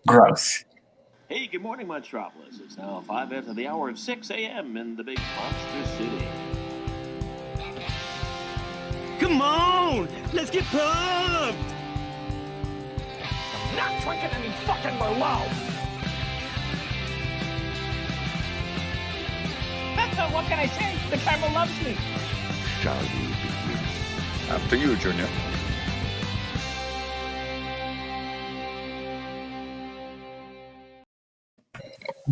Gross. Hey, good morning, Metropolis. It's now 5 after the hour of 6 a.m. in the big monster city. Come on! Let's get pumped! I'm not drinking any fucking Merlot! What can I say? The camera loves me. Shall we begin? After you, Junior.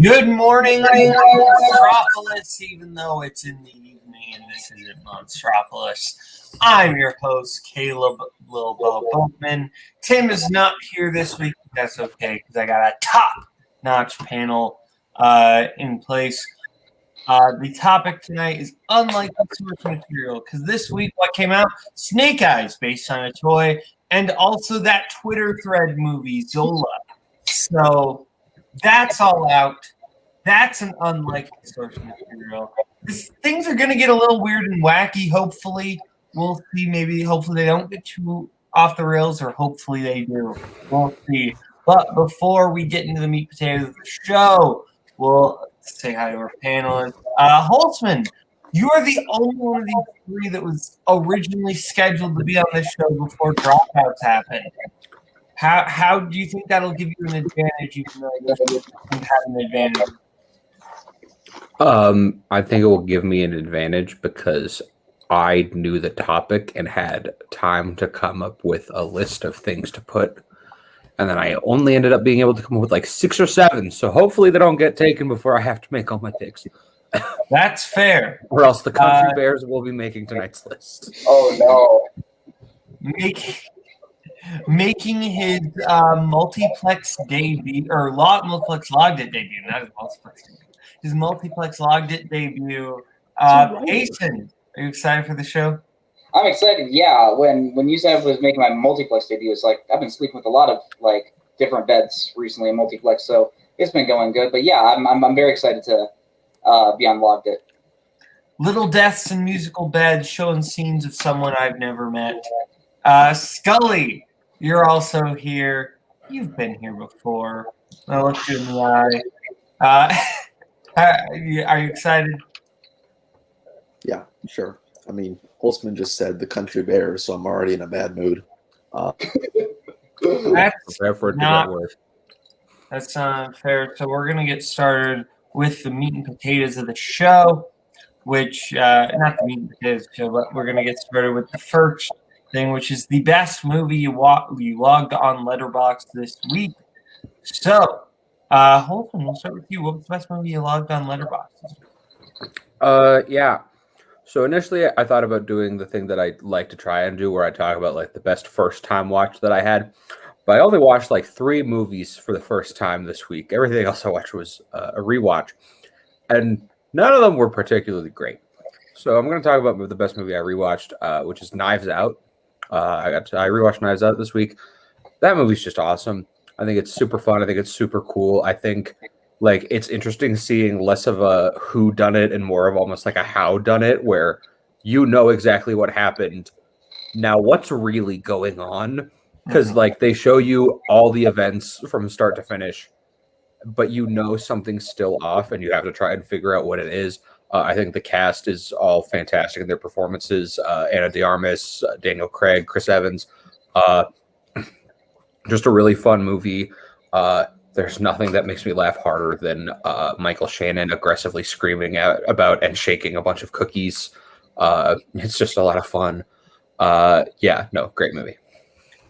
Good morning, Monstropolis, even though it's in the evening and this isn't Monstropolis. I'm your host, Kaleb Boatman. Tim is not here this week. That's okay, because I got a top-notch panel in place. The topic tonight is unlikely source material, because this week what came out? Snake Eyes, based on a toy, and also that Twitter thread movie, Zola. So that's all out. That's an unlikely source material. Things are going to get a little weird and wacky, hopefully. We'll see. Hopefully they don't get too off the rails, or hopefully they do. We'll see. But before we get into the meat potatoes of the show, we'll say hi to our panelists. Holtzman, you are the only one of these three that was originally scheduled to be on this show before dropouts happened. How do you think that'll give you an advantage, even though you don't have an advantage? I think it will give me an advantage because I knew the topic and had time to come up with a list of things to put. And then I only ended up being able to come up with like 6 or 7. So hopefully they don't get taken before I have to make all my picks. That's fair. Or else the Country Bears will be making tonight's list. Oh, no. Making his multiplex debut, or multiplex logged it debut, not his multiplex debut. His multiplex logged it debut. Jason, are you excited for the show? I'm excited. Yeah, when you said I was making my multiplex debut, it's like I've been sleeping with a lot of like different beds recently in multiplex, so it's been going good. But yeah, I'm very excited to be on Logged It. Little deaths in musical beds, showing scenes of someone I've never met. Scully, you're also here. You've been here before. I'll look you in the eye. Are you excited? Yeah, sure. I mean, Holtzman just said the Country Bears, so I'm already in a bad mood. That's not fair. So we're going to get started with the meat and potatoes of the show, which, not the meat and potatoes show, but we're going to get started with the first thing, which is the best movie you logged on Letterboxd this week. So, Holton, we'll start with you. What was the best movie you logged on Letterboxd? Yeah. So initially I thought about doing the thing that I like to try and do where I talk about like the best first time watch that I had. But I only watched like 3 movies for the first time this week. Everything else I watched was a rewatch. And none of them were particularly great. So I'm going to talk about the best movie I rewatched, which is Knives Out. I rewatched Knives Out this week. That movie's just awesome. I think it's super fun. I think it's super cool. I think like it's interesting seeing less of a who done it and more of almost like a how done it, where you know exactly what happened. Now, what's really going on? Because like they show you all the events from start to finish, but you know something's still off, and you have to try and figure out what it is. I think the cast is all fantastic in their performances. Ana de Armas, Daniel Craig, Chris Evans. Just a really fun movie. There's nothing that makes me laugh harder than Michael Shannon aggressively screaming about and shaking a bunch of cookies. It's just a lot of fun. Great movie.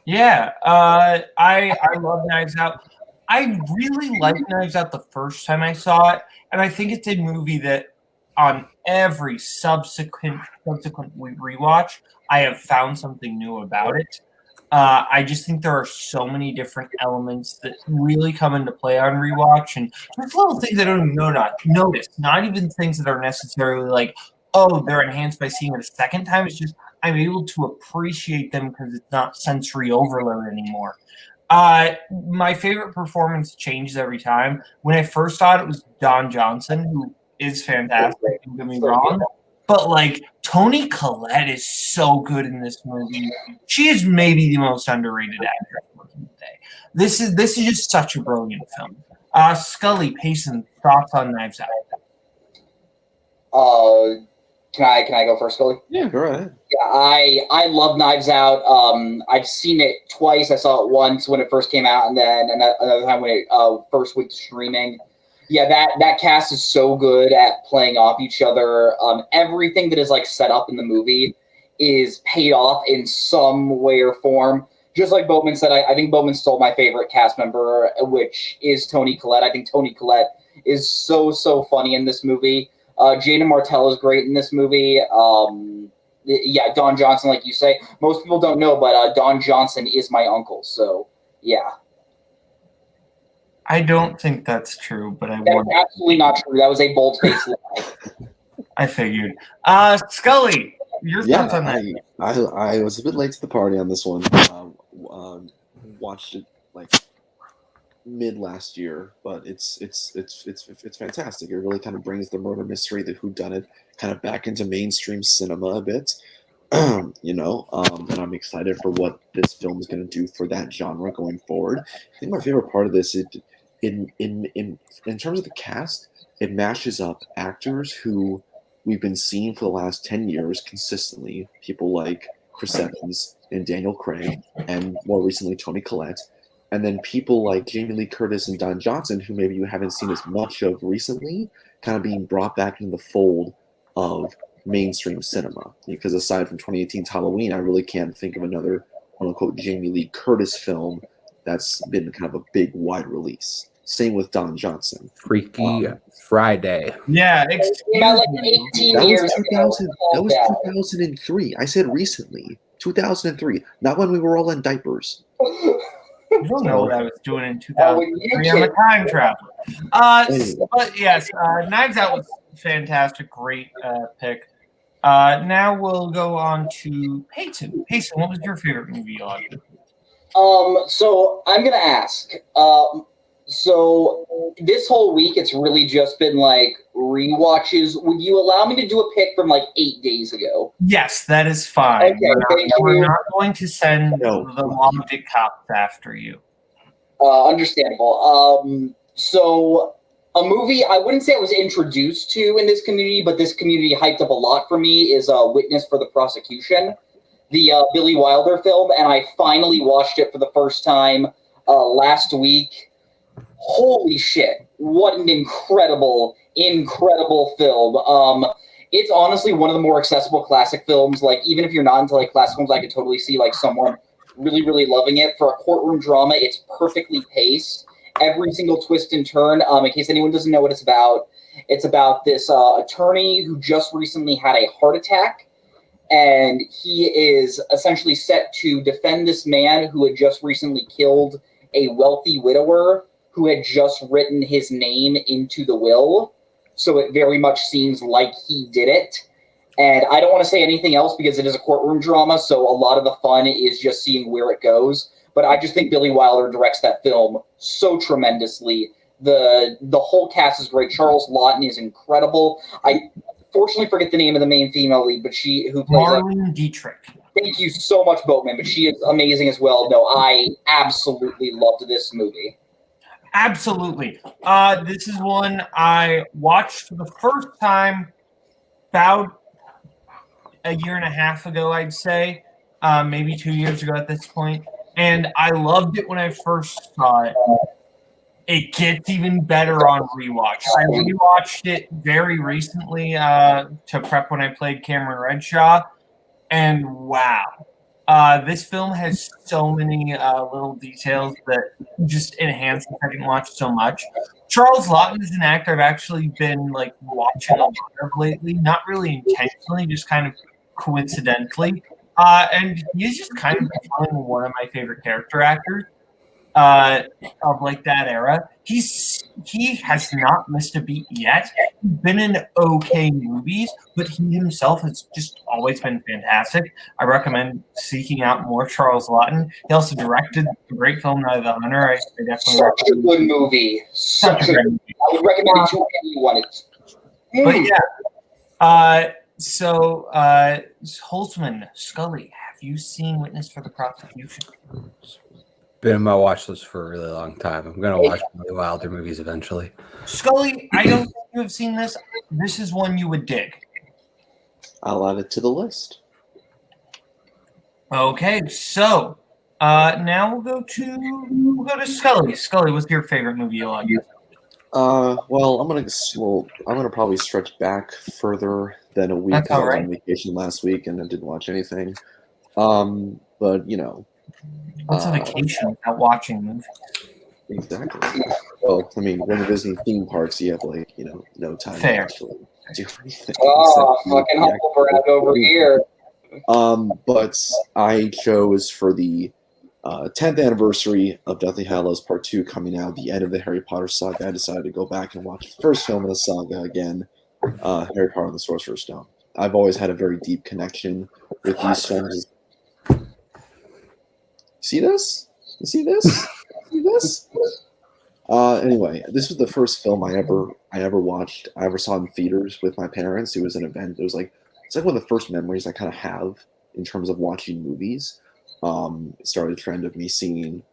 Yeah, I love Knives Out. I really liked Knives Out the first time I saw it, and I think it's a movie that on every subsequent rewatch, I have found something new about it. I just think there are so many different elements that really come into play on rewatch, and there's little things I don't even notice. Not even things that are necessarily like, oh, they're enhanced by seeing it a second time. It's just I'm able to appreciate them because it's not sensory overload anymore. My favorite performance changes every time. When I first saw it, it was Don Johnson, who is fantastic. Don't get me wrong. But, like, Toni Collette is so good in this movie. She is maybe the most underrated actress working today. This is just such a brilliant film. Scully, Payson, thoughts on Knives Out? Can I go first, Scully? Yeah, go ahead. Yeah, I love Knives Out. I've seen it twice. I saw it once when it first came out, and then another time when it first went to streaming. Yeah, that cast is so good at playing off each other. Everything that is like set up in the movie is paid off in some way or form. Just like Boatman said, I think Boatman stole my favorite cast member, which is Toni Collette. I think Toni Collette is so funny in this movie. Jada Martell is great in this movie. Yeah, Don Johnson, like you say. Most people don't know, but Don Johnson is my uncle. So, yeah. I don't think that's true, but That's absolutely not true. That was a bold-faced lie. I figured. Scully, your thoughts on that? I was a bit late to the party on this one. Watched it like mid last year, but it's fantastic. It really kind of brings the murder mystery, the whodunit, kind of back into mainstream cinema a bit. And I'm excited for what this film is going to do for that genre going forward. I think my favorite part of this is in terms of the cast, it mashes up actors who we've been seeing for the last 10 years consistently, people like Chris Evans and Daniel Craig, and more recently Toni Collette, and then people like Jamie Lee Curtis and Don Johnson, who maybe you haven't seen as much of recently, kind of being brought back into the fold of mainstream cinema. Because aside from 2018's Halloween, I really can't think of another quote-unquote Jamie Lee Curtis film that's been kind of a big wide release. Same with Don Johnson. Freaky Friday. Yeah, About like 18 years ago. That was 2003. I said recently. 2003. Not when we were all in diapers. You don't know what I was doing in 2003. I'm a time traveler. But yes, Knives Out was fantastic. Great pick. Now we'll go on to Peyton. Peyton, what was your favorite movie on? So I'm gonna ask. So this whole week, it's really just been like rewatches. Would you allow me to do a pick from like 8 days ago? Yes, that is fine. Okay, we're not going to send the Logic cops after you. Understandable. So a movie I wouldn't say I was introduced to in this community, but this community hyped up a lot for me is Witness for the Prosecution, the Billy Wilder film, and I finally watched it for the first time last week. Holy shit, what an incredible film. It's honestly one of the more accessible classic films. Like, even if you're not into like classic films, I could totally see like someone really loving it. For a courtroom drama, it's perfectly paced. Every single twist and turn. In case anyone doesn't know what it's about this attorney who just recently had a heart attack, and he is essentially set to defend this man who had just recently killed a wealthy widower who had just written his name into the will. So it very much seems like he did it. And I don't want to say anything else because it is a courtroom drama, so a lot of the fun is just seeing where it goes. But I just think Billy Wilder directs that film so tremendously. The whole cast is great. Charles Lawton is incredible. I fortunately forget the name of the main female lead, but she who plays Marlene Dietrich. Thank you so much, Boatman, but she is amazing as well. No, I absolutely loved this movie. Absolutely. This is one I watched for the first time about a year and a half ago, I'd say. Maybe 2 years ago at this point. And I loved it when I first saw it. It gets even better on rewatch. I rewatched it very recently to prep when I played Cameron Redshaw. And wow. This film has so many little details that just enhance the second watch so much. Charles Lawton is an actor I've actually been like watching a lot of lately, not really intentionally, just kind of coincidentally. And he's just kind of becoming one of my favorite character actors of like that era. He has not missed a beat yet. He's been in okay movies, but he himself has just always been fantastic. I recommend seeking out more Charles Lawton. He also directed a great film, Night of the Hunter. I definitely such a good movie. Such a good movie. I would recommend it to anyone. But yeah. So Holtzman, Scully, have you seen Witness for the Prosecution? been on my watch list for a really long time. I'm gonna watch one of the Wilder movies eventually. Scully, I don't think you have seen this. This is one you would dig. I'll add it to the list. Okay, so now we'll go to Scully. Scully, what's your favorite movie you like? Well, I'm gonna probably stretch back further than a week. That's all I was right. on vacation last week and I didn't watch anything. But you know, What's a vacation without watching movies? exactly. Well, I mean, when you're visiting theme parks, you have no time to Fair. actually do anything. Oh, except fucking be humble brag over here. But I chose for the 10th anniversary of Deathly Hallows Part 2 coming out, the end of the Harry Potter saga. I decided to go back and watch the first film in the saga again, Harry Potter and the Sorcerer's Stone. I've always had a very deep connection with these films. See this? You see this? See this? Anyway, this was the first film I ever watched. I ever saw in theaters with my parents. It was an event. It's like one of the first memories I kind of have in terms of watching movies. It started a trend of me seeing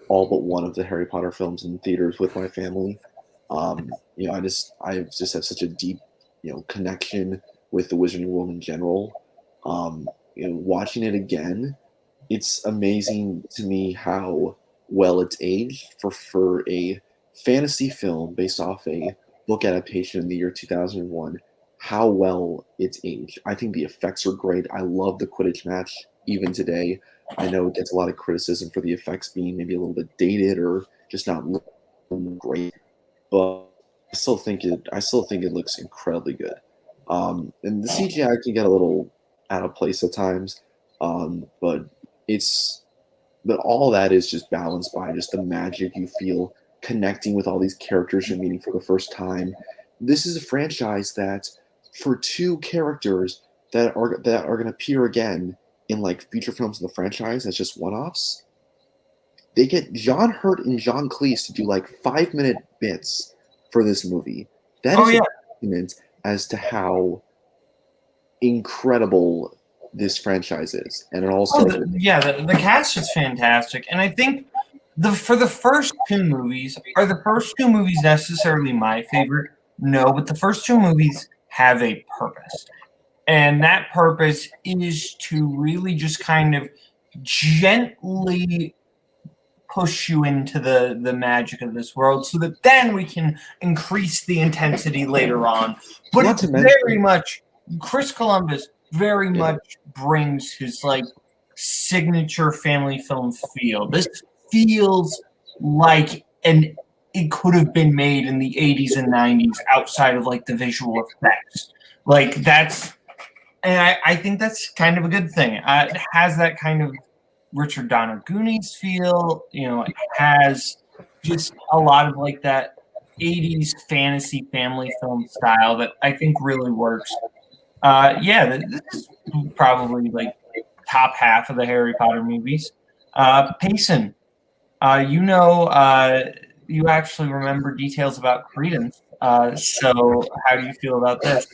all but one of the Harry Potter films in theaters with my family. I just have such a deep, connection with the Wizarding World in general. Watching it again, it's amazing to me how well it's aged for a fantasy film based off a book adaptation in the year 2001. How well it's aged. I think the effects are great. I love the Quidditch match even today. I know it gets a lot of criticism for the effects being maybe a little bit dated or just not looking great, but I still think it looks incredibly good. And the CGI can get a little out of place at times, but all that is just balanced by just the magic you feel connecting with all these characters you're meeting for the first time. This is a franchise that, for two characters that are going to appear again in like future films in the franchise as just one-offs, they get John Hurt and John Cleese to do like 5-minute bits for this movie. That is a testament as to how incredible this franchise is, and it also the cast is fantastic, and I think for the first two movies, are the first two movies necessarily my favorite? No, but the first two movies have a purpose. And that purpose is to really just kind of gently push you into the magic of this world so that then we can increase the intensity later on. But it's very much, Chris Columbus very much brings his like signature family film feel. This feels like it could have been made in the 80s and 90s outside of like the visual effects. Like that's, and I think that's kind of a good thing. It has that kind of Richard Donner Goonies feel. It has just a lot of like that 80s fantasy family film style that I think really works. This is probably like top half of the Harry Potter movies. Payson, you actually remember details about Credence. So how do you feel about this?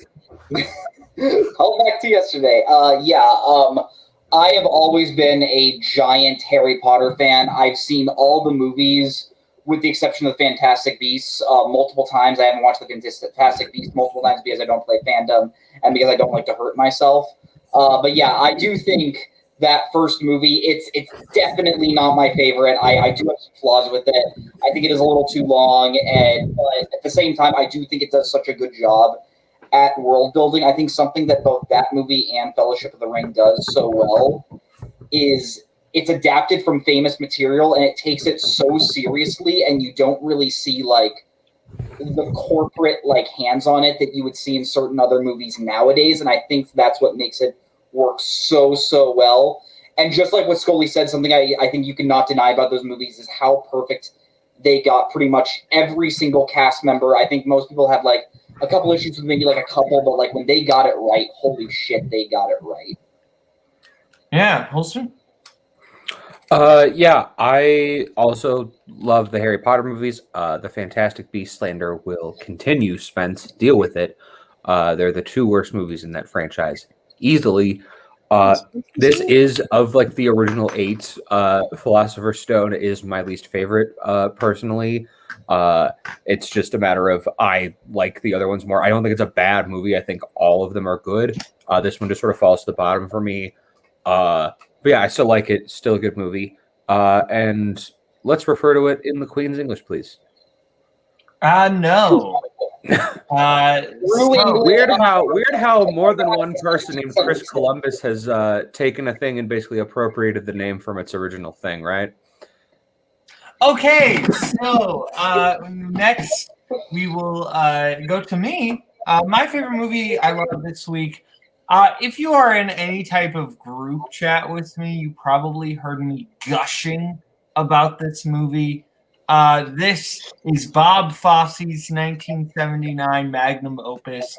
Call back to yesterday. I have always been a giant Harry Potter fan. I've seen all the movies with the exception of the Fantastic Beasts multiple times. I haven't watched the Fantastic Beasts multiple times because I don't play Fandom and because I don't like to hurt myself. But yeah, I do think that first movie, it's definitely not my favorite. I do have some flaws with it. I think it is a little too long, but at the same time, I do think it does such a good job at world building. I think something that both that movie and Fellowship of the Ring does so well is it's adapted from famous material and it takes it so seriously, and you don't really see like the corporate like hands on it that you would see in certain other movies nowadays. And I think that's what makes it work so well. And just like what Scully said, something I think you cannot deny about those movies is how perfect they got pretty much every single cast member. I think most people have like a couple issues with maybe like a couple, but like when they got it right, holy shit, they got it right. Yeah, Holston? I also love the Harry Potter movies. The Fantastic Beasts slander will continue, Spence. Deal with it. They're the two worst movies in that franchise, easily. This is of like the original 8. Philosopher's Stone is my least favorite, personally. It's just a matter of I like the other ones more. I don't think it's a bad movie. I think all of them are good. This one just sort of falls to the bottom for me. But yeah, I still like it. Still a good movie. And let's refer to it in the Queen's English, please. No. Weird how more than one person named Chris Columbus has taken a thing and basically appropriated the name from its original thing, right? Okay, so next we will go to me. My favorite movie I love this week. If you are in any type of group chat with me, you probably heard me gushing about this movie. This is Bob Fosse's 1979 magnum opus,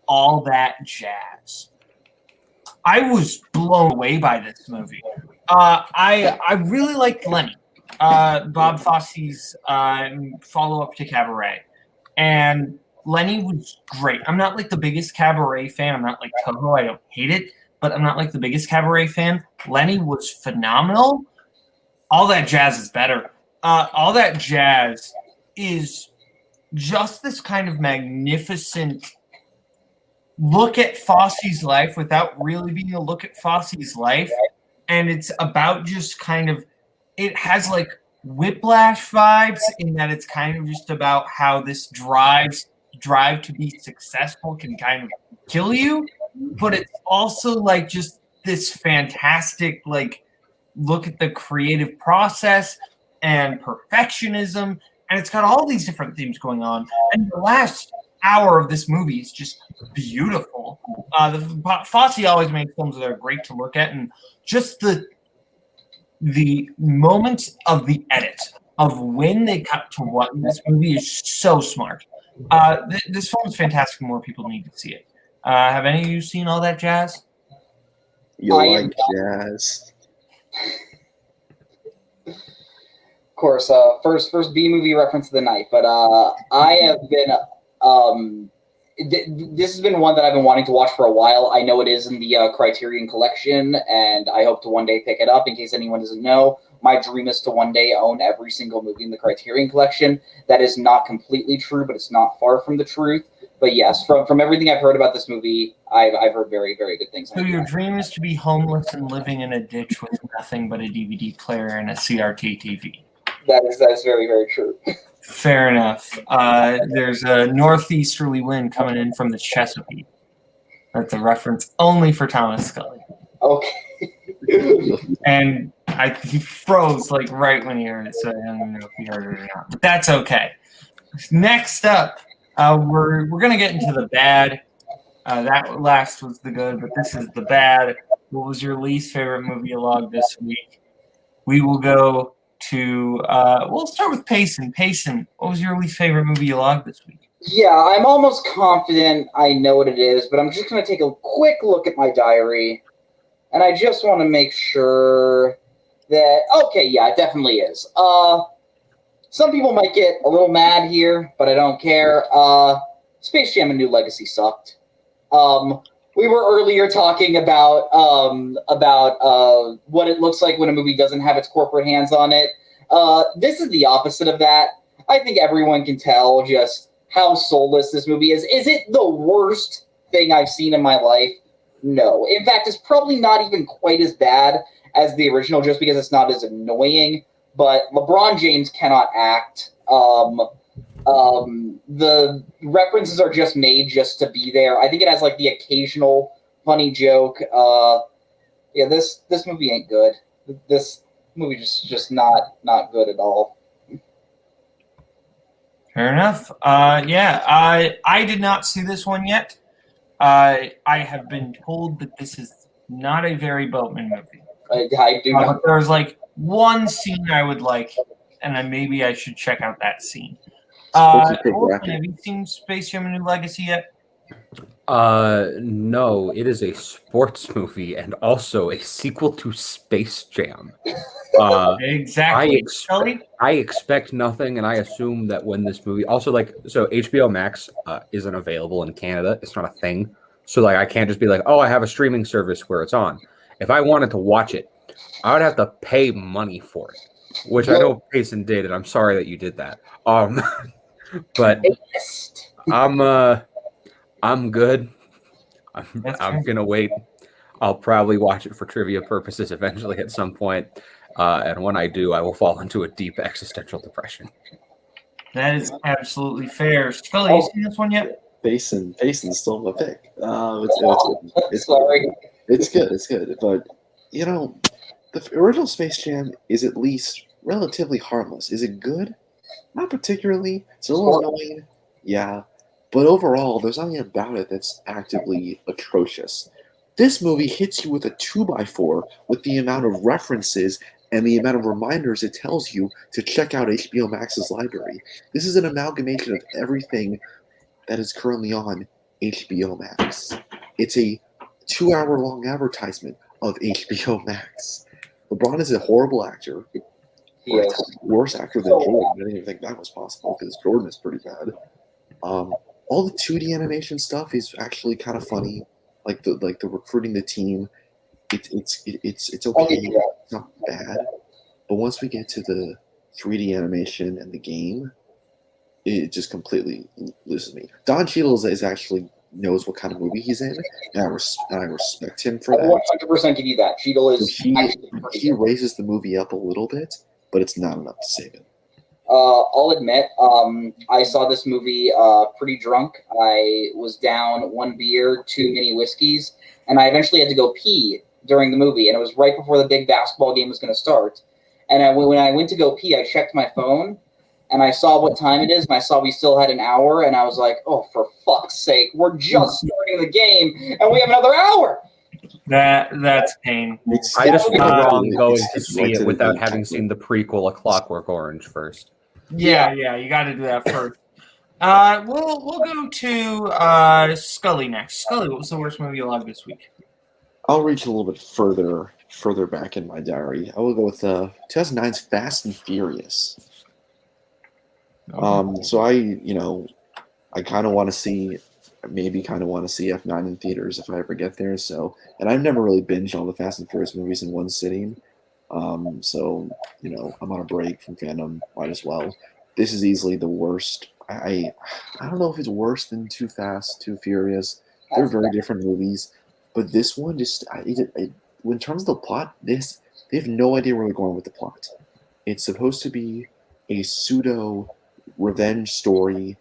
All That Jazz. I was blown away by this movie. I really liked Lenny, Bob Fosse's follow-up to Cabaret. And Lenny was great. I'm not like the biggest Cabaret fan. I'm not like Koho. I don't hate it, but I'm not like the biggest Cabaret fan. Lenny was phenomenal. All That Jazz is better. All That Jazz is just this kind of magnificent look at Fosse's life without really being a look at Fosse's life. And it's about just kind of, it has like Whiplash vibes in that it's kind of just about how this drive to be successful can kind of kill you. But it's also like just this fantastic, like, look at the creative process and perfectionism, and it's got all these different themes going on. And the last hour of this movie is just beautiful. Fosse always makes films that are great to look at, and just the moments of the edit of when they cut to what in this movie is so smart. This film is fantastic, and more people need to see it. Have any of you seen All That Jazz? You like jazz? Of course, first B movie reference of the night, but I have been this has been one that I've been wanting to watch for a while. I know it is in the Criterion Collection, and I hope to one day pick it up. In case anyone doesn't know, my dream is to one day own every single movie in the Criterion Collection. That is not completely true, but it's not far from the truth. But yes, from everything I've heard about this movie, I've heard very, very good things. So your dream is to be homeless and living in a ditch with nothing but a DVD player and a CRT TV. That is very, very true. Fair enough. There's a northeasterly wind coming in from the Chesapeake. That's a reference only for Thomas Scully. Okay. And he froze like right when he heard it, so I don't know if he heard it or not. But that's okay. Next up, we're gonna get into the bad. That last was the good, but this is the bad. What was your least favorite movie you logged this week? We will go to we'll start with Payson. Payson, what was your least favorite movie you logged this week? Yeah, I'm almost confident I know what it is, but I'm just going to take a quick look at my diary, and I just want to make sure that, okay, yeah, it definitely is. Some people might get a little mad here, but I don't care. Space Jam: A New Legacy sucked. We were earlier talking about what it looks like when a movie doesn't have its corporate hands on it. This is the opposite of that. I think everyone can tell just how soulless this movie is. Is it the worst thing I've seen in my life? No. In fact, it's probably not even quite as bad as the original just because it's not as annoying. But LeBron James cannot act. The references are just made just to be there. I think it has like the occasional funny joke. Yeah, this movie ain't good. This movie just not good at all. Fair enough. Yeah, I did not see this one yet. I have been told that this is not a very Boatman movie. I do not. But there's like one scene I would like, and then maybe I should check out that scene. Have you seen Space Jam: A New Legacy yet? No, it is a sports movie and also a sequel to Space Jam. Exactly. I expect nothing, and I assume that when this movie also so HBO Max isn't available in Canada. It's not a thing. So like I can't just be like, oh, I have a streaming service where it's on. If I wanted to watch it, I would have to pay money for it, which I know Payson did, and I'm sorry that you did that. But I'm good. I'm gonna wait. I'll probably watch it for trivia purposes eventually at some point. And when I do, I will fall into a deep existential depression. That is absolutely fair. Scully, you seen this one yet? Payson stole my pick. Sorry. It's good. But, you know, the original Space Jam is at least relatively harmless. Is it good? Not particularly. It's a little annoying. Yeah. But overall, there's nothing about it that's actively atrocious. This movie hits you with a 2x4 with the amount of references and the amount of reminders it tells you to check out HBO Max's library. This is an amalgamation of everything that is currently on HBO Max. It's a 2-hour-long advertisement of HBO Max. LeBron is a horrible actor. Yes. Worse actor than Jordan. I didn't even think that was possible because Jordan is pretty bad. All the 2D animation stuff is actually kind of funny, like the recruiting the team. It's okay. It's not bad, but once we get to the 3D animation and the game, it just completely loses me. Don Cheadle is actually knows what kind of movie he's in, and I respect him for that. 100% give you that. Cheadle is he raises the movie up a little bit, but it's not enough to save it. I'll admit, I saw this movie pretty drunk. I was down 1 beer, 2 mini whiskeys, and I eventually had to go pee during the movie, and it was right before the big basketball game was going to start. And when I went to go pee, I checked my phone, and I saw what time it is, and I saw we still had an hour, and I was like, oh, for fuck's sake, we're just starting the game, and we have another hour! That's pain. I just feel wrong going to see it without having seen the prequel, A Clockwork Orange, first. Yeah, you got to do that first. We'll go to Scully next. Scully, what was the worst movie you loved this week? I'll reach a little bit further back in my diary. I will go with 2009's Fast and Furious. So I kind of want to see F9 in theaters if I ever get there. So, and I've never really binged all the Fast and Furious movies in one sitting. So, I'm on a break from Fandom. Might as well. This is easily the worst. I don't know if it's worse than Too Fast, Too Furious. They're very different movies, but this one just, in terms of the plot, they have no idea where they're going with the plot. It's supposed to be a pseudo revenge story,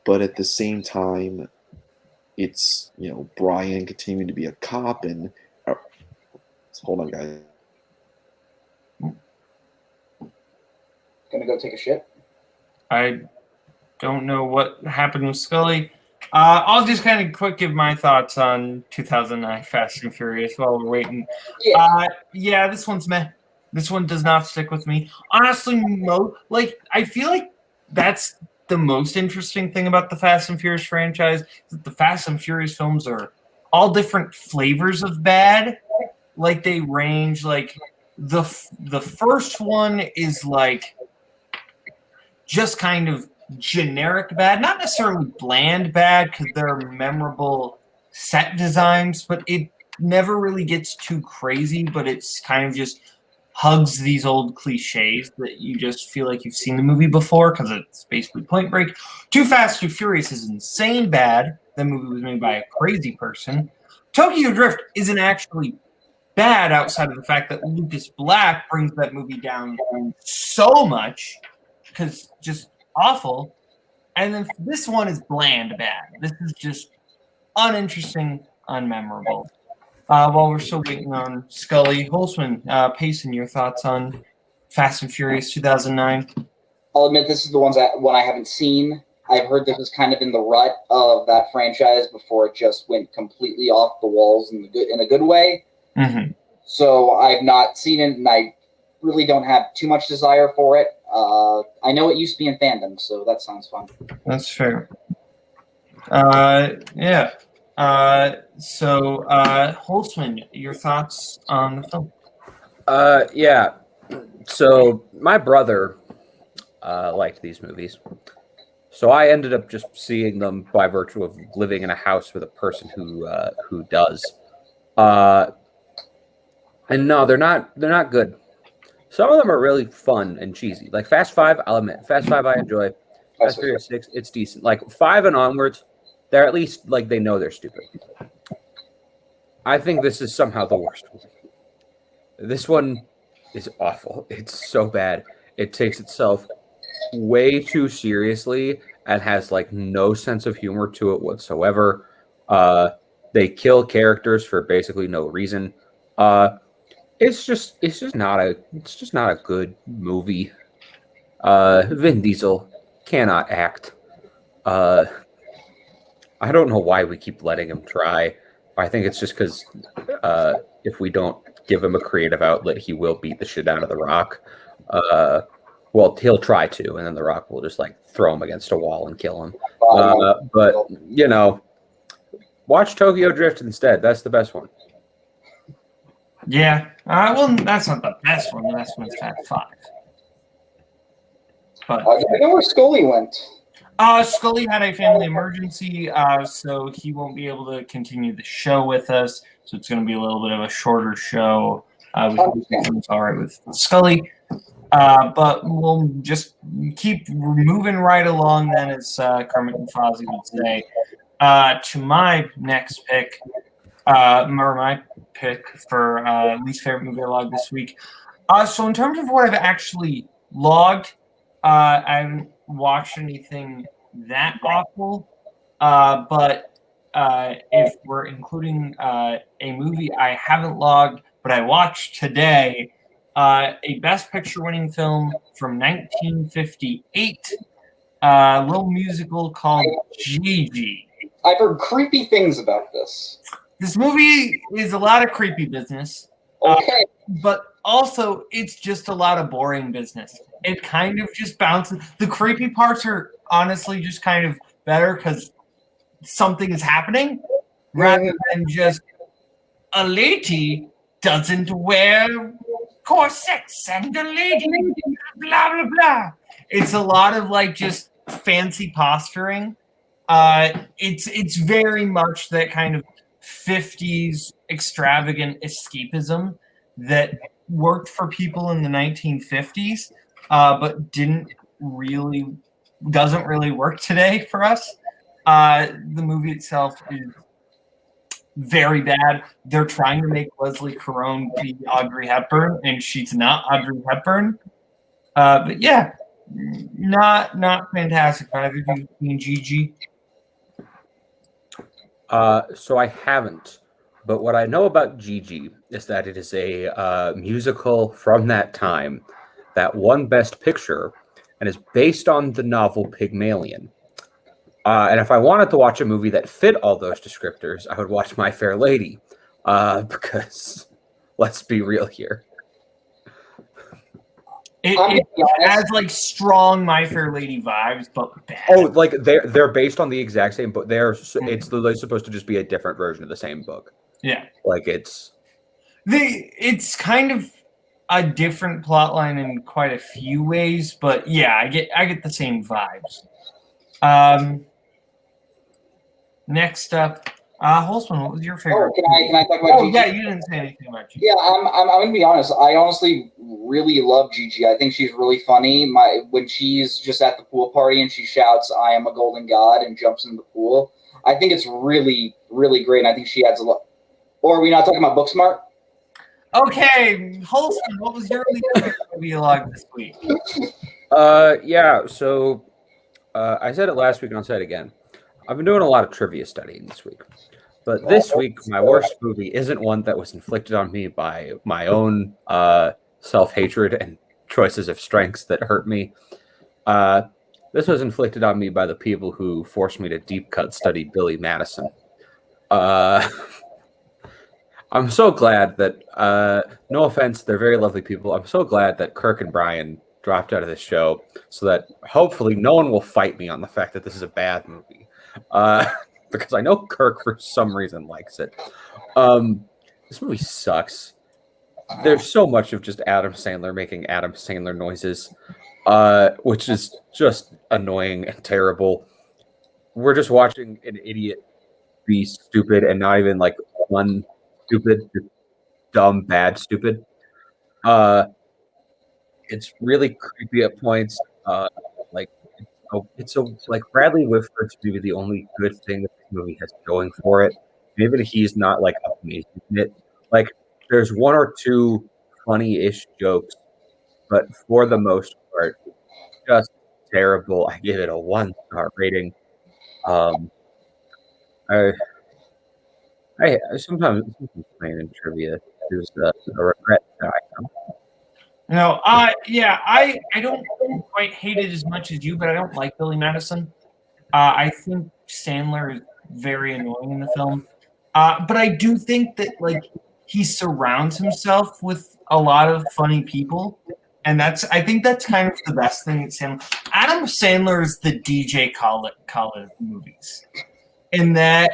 but at the same time, it's Brian continuing to be a cop and. Hold on, guys. Gonna go take a shit? I don't know what happened with Scully. I'll just kind of quick give my thoughts on 2009 Fast and Furious while we're waiting. Yeah, this one's meh. This one does not stick with me. Honestly, I feel like that's the most interesting thing about the Fast and Furious franchise is that the Fast and Furious films are all different flavors of bad. Like they range. Like the first one is like just kind of generic bad, not necessarily bland bad because there are memorable set designs, but it never really gets too crazy. But it's kind of just hugs these old cliches that you just feel like you've seen the movie before because it's basically Point Break. Too Fast, Too Furious is insane bad. That movie was made by a crazy person. Tokyo Drift isn't actually bad outside of the fact that Lucas Black brings that movie down so much because just awful. And then this one is bland bad. This is just uninteresting, unmemorable. While we're still waiting on Scully, Holtzman, Payson, your thoughts on Fast and Furious 2009? I'll admit this is the one I haven't seen. I've heard this was kind of in the rut of that franchise before it just went completely off the walls in a good way. Mm-hmm. So I've not seen it, and I really don't have too much desire for it. I know it used to be in Fandom, so that sounds fun. That's fair. Yeah. So, Holtzman, your thoughts on the film? Yeah. So my brother liked these movies. So I ended up just seeing them by virtue of living in a house with a person who does. And no, they're not good. Some of them are really fun and cheesy. Like Fast 5, I'll admit. Fast 5 I enjoy. Fast 6, it's decent. Like 5 and onwards, they're at least like they know they're stupid. I think this is somehow the worst one. This one is awful. It's so bad. It takes itself way too seriously and has like no sense of humor to it whatsoever. They kill characters for basically no reason. It's just not a good movie. Vin Diesel cannot act. I don't know why we keep letting him try. I think it's just because if we don't give him a creative outlet, he will beat the shit out of The Rock. Well, he'll try to, and then The Rock will just like throw him against a wall and kill him. But you know, watch Tokyo Drift instead. That's the best one. Yeah. Well, that's not the best one. The best one's Fast 5. But I know where Scully went. Scully had a family emergency, so he won't be able to continue the show with us. So it's going to be a little bit of a shorter show. It's all right with Scully. But we'll just keep moving right along then, as Kermit and Fozzie would say. To my next pick, or my pick for least favorite movie I logged this week. So in terms of what I've actually logged, I haven't watched anything that awful. But if we're including a movie I haven't logged, but I watched today, a Best Picture winning film from 1958, a little musical called Gigi. I've heard creepy things about this. This movie is a lot of creepy business. Okay. But also, it's just a lot of boring business. It kind of just bounces. The creepy parts are honestly just kind of better because something is happening rather than just a lady doesn't wear corsets and a lady blah, blah, blah. It's a lot of like just fancy posturing. It's very much that kind of 50s extravagant escapism that worked for people in the 1950s, but doesn't really work today for us. The movie itself is very bad. They're trying to make Leslie Caron be Audrey Hepburn, and she's not Audrey Hepburn. But yeah, not fantastic. Either of you seen Gigi? So I haven't, but what I know about Gigi is that it is a musical from that time that won Best Picture and is based on the novel Pygmalion. And if I wanted to watch a movie that fit all those descriptors, I would watch My Fair Lady, because let's be real here. It has like strong My Fair Lady vibes, but bad. Oh, like they're based on the exact same book. It's literally supposed to just be a different version of the same book. Yeah, like it's kind of a different plot line in quite a few ways, but yeah, I get the same vibes. Next up, Holtzman, what was your favorite? Can I talk about Gigi? Yeah, you didn't say anything about Gigi. Yeah, I'm gonna be honest. I honestly really love Gigi. I think she's really funny. When she's just at the pool party and she shouts, "I am a golden god," and jumps in the pool. I think it's really, really great. And I think she adds a lot. Or are we not talking about Booksmart? Okay, Holtzman, what was your movie log this week? Yeah. So I said it last week and I'll say it again. I've been doing a lot of trivia studying this week. But this week, my worst movie isn't one that was inflicted on me by my own self-hatred and choices of strengths that hurt me. This was inflicted on me by the people who forced me to deep cut study Billy Madison. I'm so glad that, no offense, they're very lovely people. I'm so glad that Kirk and Brian dropped out of this show so that hopefully no one will fight me on the fact that this is a bad movie. Because I know Kirk for some reason likes it. This movie sucks. There's so much of just Adam Sandler making Adam Sandler noises. which is just annoying and terrible. We're just watching an idiot be stupid and not even like one stupid, just dumb, bad, stupid. It's really creepy at points. Like it's so like Bradley Whitford's maybe the only good thing that this movie has going for it. Maybe he's not like amazing in it. Like there's one or two funny-ish jokes, but for the most part, just terrible. I give it a 1-star rating. I sometimes playing in trivia is a regret that I have. No, yeah, I don't quite hate it as much as you, but I don't like Billy Madison. I think Sandler is very annoying in the film. But I do think that like he surrounds himself with a lot of funny people. And I think that's kind of the best thing at Sandler. Adam Sandler is the DJ Khaled movies. In that,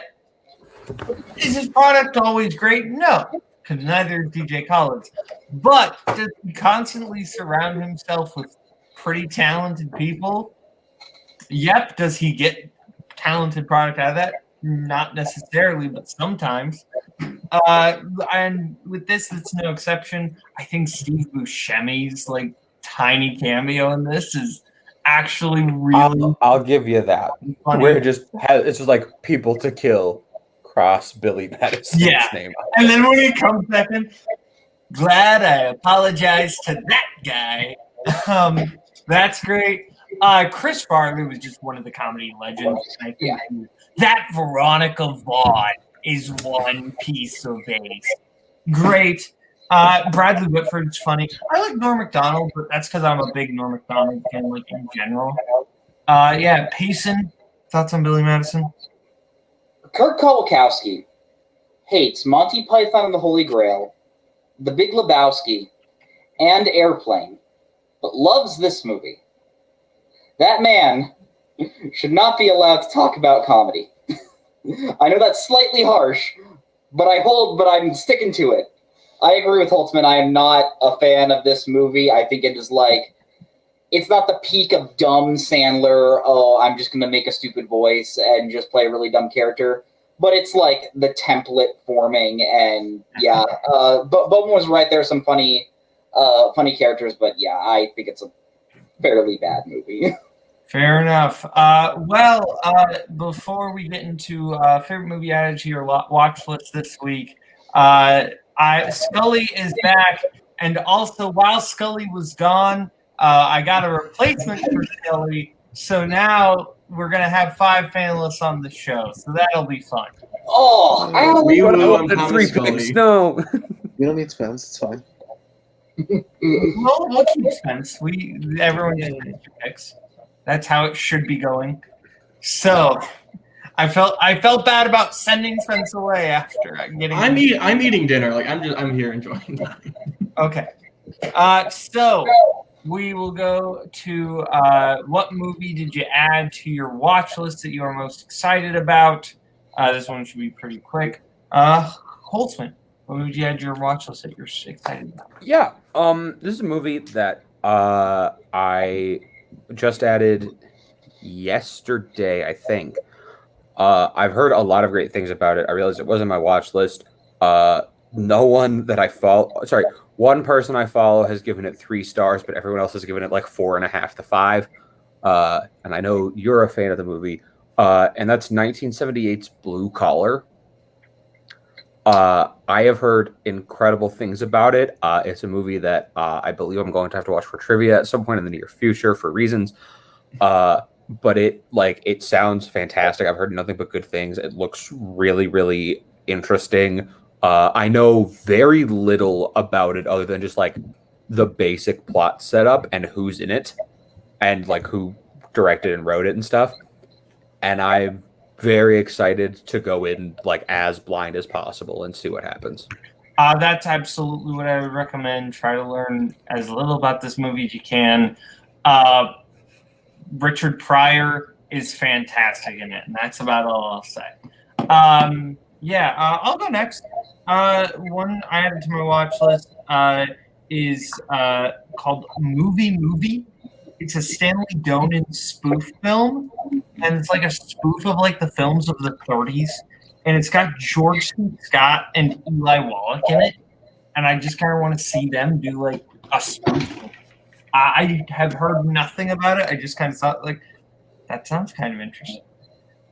is his product always great? No, because neither is DJ Khaled's. But does he constantly surround himself with pretty talented people? Yep. Does he get talented product out of that? Not necessarily, but sometimes. And with this, it's no exception. I think Steve Buscemi's like tiny cameo in this is actually really. I'll give you that. Funny. Where it's just like people to kill, cross Billy Madison's name. And then when he comes back in, glad I apologize to that guy. That's great. Chris Farley was just one of the comedy legends. I think that Veronica Vaughn is one piece of ace. Great. Bradley Whitford's funny. I like Norm Macdonald, but that's because I'm a big Norm Macdonald fan, like in general. Payson. Thoughts on Billy Madison? Kurt Kowalkowski hates Monty Python and the Holy Grail, The Big Lebowski, and Airplane, but loves this movie. That man should not be allowed to talk about comedy. I know that's slightly harsh, but I'm sticking to it. I agree with Holtzman. I am not a fan of this movie. I think it is like, it's not the peak of dumb Sandler. Oh, I'm just going to make a stupid voice and just play a really dumb character. But it's like the template forming, and but Boatman was right. There are some funny characters, but yeah, I think it's a fairly bad movie. Fair enough. Before we get into favorite movie added to your watch list this week, Scully is back, and also while Scully was gone, I got a replacement for Scully. So now we're gonna have 5 panelists on the show, so that'll be fun. Oh, we will the 3 picks. No, We don't need Spence. It's fine. We'll keep Spence. Everyone gets 2 picks. That's how it should be going. So I felt bad about sending Spence away after getting. I'm eating dinner. Like I'm here enjoying that. Okay. So we will go to what movie did you add to your watch list that you are most excited about? This one should be pretty quick. Holtzman, what movie did you add to your watch list that you're excited about? Yeah. This is a movie that I just added yesterday, I think. I've heard a lot of great things about it. I realized it wasn't my watch list. No one that I follow, one person I follow has given it 3 stars, but everyone else has given it like 4.5 to 5. And I know you're a fan of the movie. And that's 1978's Blue Collar. I have heard incredible things about it. It's a movie that I believe I'm going to have to watch for trivia at some point in the near future for reasons. But it sounds fantastic. I've heard nothing but good things. It looks really, really interesting. I know very little about it other than just like the basic plot setup and who's in it and like who directed and wrote it and stuff. And I'm very excited to go in like as blind as possible and see what happens. That's absolutely what I would recommend. Try to learn as little about this movie as you can. Richard Pryor is fantastic in it, and that's about all I'll say. I'll go next. One I added to my watch list is called Movie. It's a Stanley Donen spoof film, and it's like a spoof of like the films of the 30s, and it's got George C. Scott and Eli Wallach in it, and I just kind of want to see them do like a spoof. I have heard nothing about it. I just kind of thought like that sounds kind of interesting.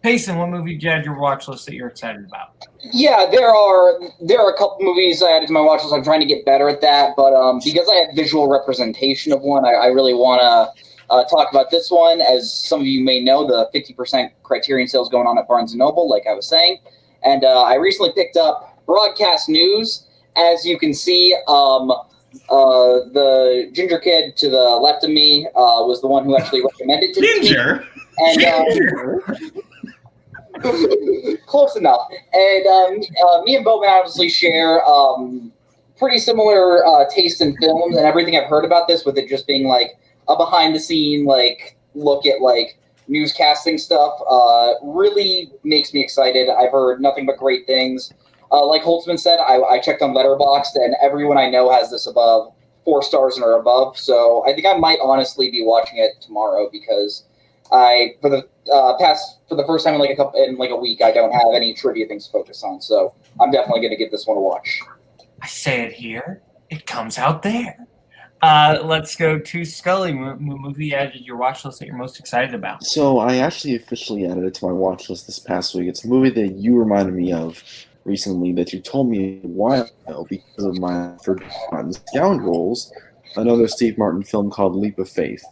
Payson, what movie did you add to your watch list that you're excited about? Yeah, there are a couple movies I added to my watch list. I'm trying to get better at that, but because I have visual representation of one, I really want to talk about this one. As some of you may know, the 50% Criterion sales going on at Barnes & Noble, like I was saying. And I recently picked up Broadcast News. As you can see, the ginger kid to the left of me was the one who actually recommended it to Ginger? me. And close enough. And me and Boatman obviously share pretty similar taste in films, and everything I've heard about this, with it just being like a behind the scene like look at like newscasting stuff, really makes me excited. I've heard nothing but great things. Like Holtzman said, I checked on Letterboxd, and everyone I know has this above 4 stars or above. So I think I might honestly be watching it tomorrow, because for the first time in like a week, I don't have any trivia things to focus on. So I'm definitely going to give this one a watch. I say it here, it comes out there. Let's go to Scully. Movie added to your watch list that you're most excited about. So I actually officially added it to my watch list this past week. It's a movie that you reminded me of recently, that you told me a while ago because of my Forgotten Scoundrels, another Steve Martin film called Leap of Faith.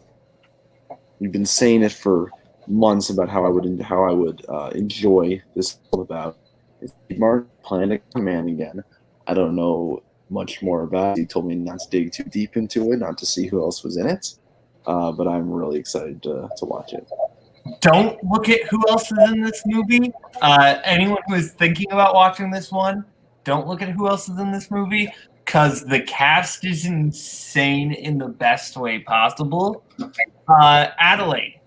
You've been saying it for months about how I would enjoy this film about Steve Martin playing a command again. I don't know much more about it. He told me not to dig too deep into it, not to see who else was in it, but I'm really excited to watch it. Don't look at who else is in this movie. Anyone who is thinking about watching this one, don't look at who else is in this movie, because the cast is insane in the best way possible. Adelaide,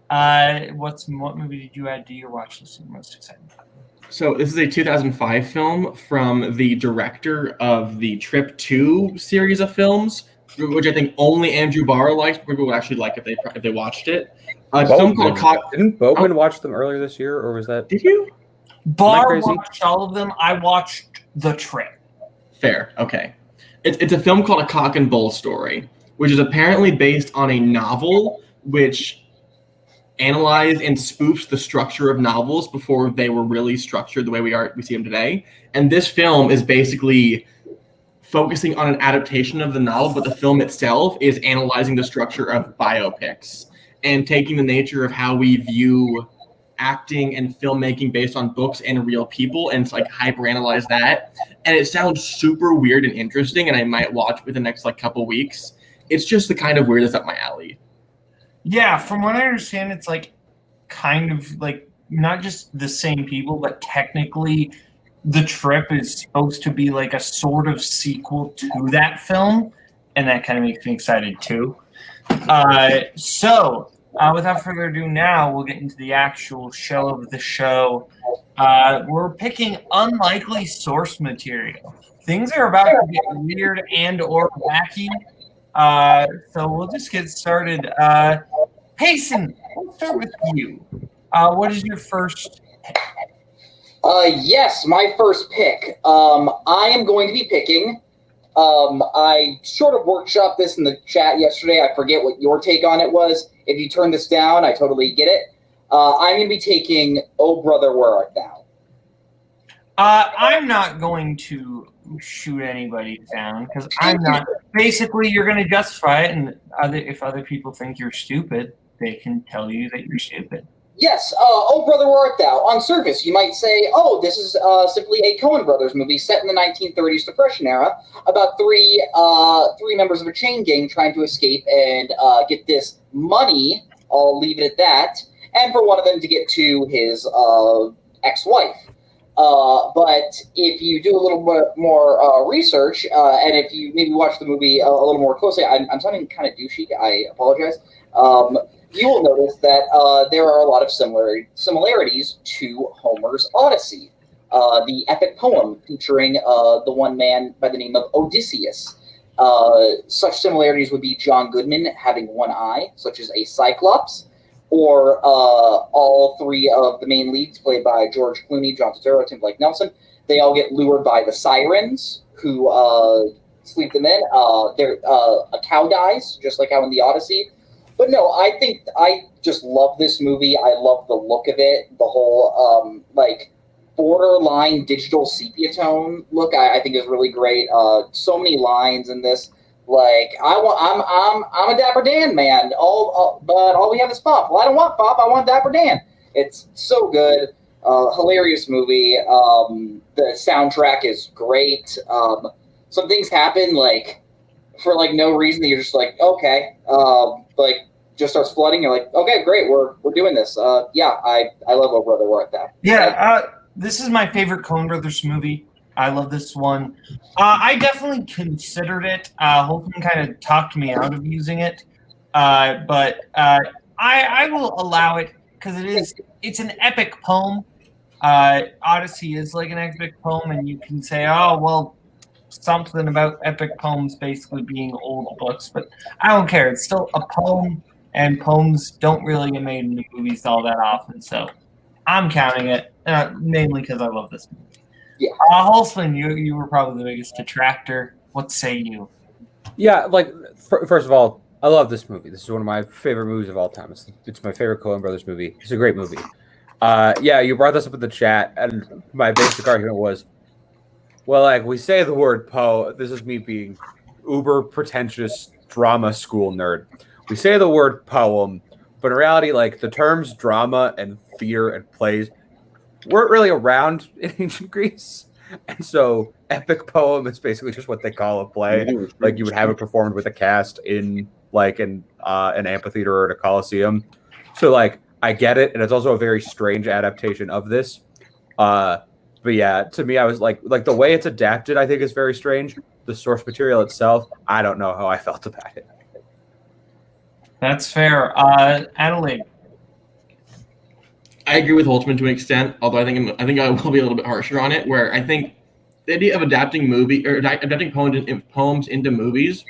what movie did you add to your watch list you're most excited about? So this is a 2005 film from the director of the Trip 2 series of films, which I think only Andrew Barr likes. People would actually like if they watched it. It's a film called Didn't Boatman watch them earlier this year, or was that? Did you? Barr watched all of them. I watched The Trip. Fair. Okay. It's a film called A Cock and Bull Story, which is apparently based on a novel which analyzed and spoofs the structure of novels before they were really structured the way we see them today. And this film is basically focusing on an adaptation of the novel, but the film itself is analyzing the structure of biopics and taking the nature of how we view acting and filmmaking based on books and real people, and it's like hyper-analyze that. And it sounds super weird and interesting, and I might watch it within the next couple weeks. It's just the kind of weird that's up my alley. Yeah, from what I understand, it's like kind of like not just the same people, but technically The Trip is supposed to be like a sort of sequel to that film, and that kind of makes me excited too. Without further ado, now we'll get into the actual show of the show. We're picking unlikely source material. Things are about to get weird and or wacky. So we'll just get started. Payson, let's start with you. What is your first pick? Yes, my first pick. I am going to be picking. I sort of workshopped this in the chat yesterday. I forget what your take on it was. If you turn this down, I totally get it. I'm going to be taking Oh Brother, Where Art Thou? I'm not going to shoot anybody down because I'm not. Basically, you're going to justify it, and if other people think you're stupid, they can tell you that you're stupid. Yes, Oh Brother, Where Art Thou? On surface, you might say, oh, this is simply a Coen Brothers movie set in the 1930s Depression era about three members of a chain gang trying to escape and get this money, I'll leave it at that, and for one of them to get to his ex-wife. But if you do a little bit more research, and if you maybe watch the movie a little more closely, I'm sounding kind of douchey, I apologize, you will notice that there are a lot of similarities to Homer's Odyssey, the epic poem featuring the one man by the name of Odysseus. Such similarities would be John Goodman having one eye, such as a Cyclops, or all three of the main leads played by George Clooney, John Turturro, Tim Blake Nelson. They all get lured by the sirens who sleep them in. A cow dies, just like how in the Odyssey. But no, I think I just love this movie. I love the look of it, the whole borderline digital sepia tone look. I think is really great. So many lines in this. Like I'm a Dapper Dan man. But all we have is Pop. Well, I don't want Pop. I want Dapper Dan. It's so good. Hilarious movie. The soundtrack is great. Some things happen for no reason that you're just like, okay. Just starts flooding. You're like, okay, great. We're doing this. I love Oh Brother, Where Art Thou. Yeah. This is my favorite Coen Brothers movie. I love this one. I definitely considered it. Holton kind of talked me out of using it, but I will allow it because it's an epic poem. Odyssey is like an epic poem, and you can say, oh well, something about epic poems basically being old books, but I don't care. It's still a poem, and poems don't really get made into movies all that often, so I'm counting it, mainly because I love this movie. Yeah. Holtzman, you were probably the biggest detractor. What say you? Yeah, first of all, I love this movie. This is one of my favorite movies of all time. It's my favorite Coen Brothers movie. It's a great movie. You brought this up in the chat, and my basic argument was, well, we say the word this is me being uber pretentious drama school nerd. We say the word poem, but in reality, the terms drama and theater and plays weren't really around in ancient Greece. And so epic poem is basically just what they call a play. You would have it performed with a cast in an amphitheater or at a coliseum. So I get it, and it's also a very strange adaptation of this. But yeah, to me, I was like the way it's adapted, I think is very strange. The source material itself, I don't know how I felt about it. That's fair. Adelaide. I agree with Holtzman to an extent, although I think I will be a little bit harsher on it. Where I think the idea of adapting poems into movies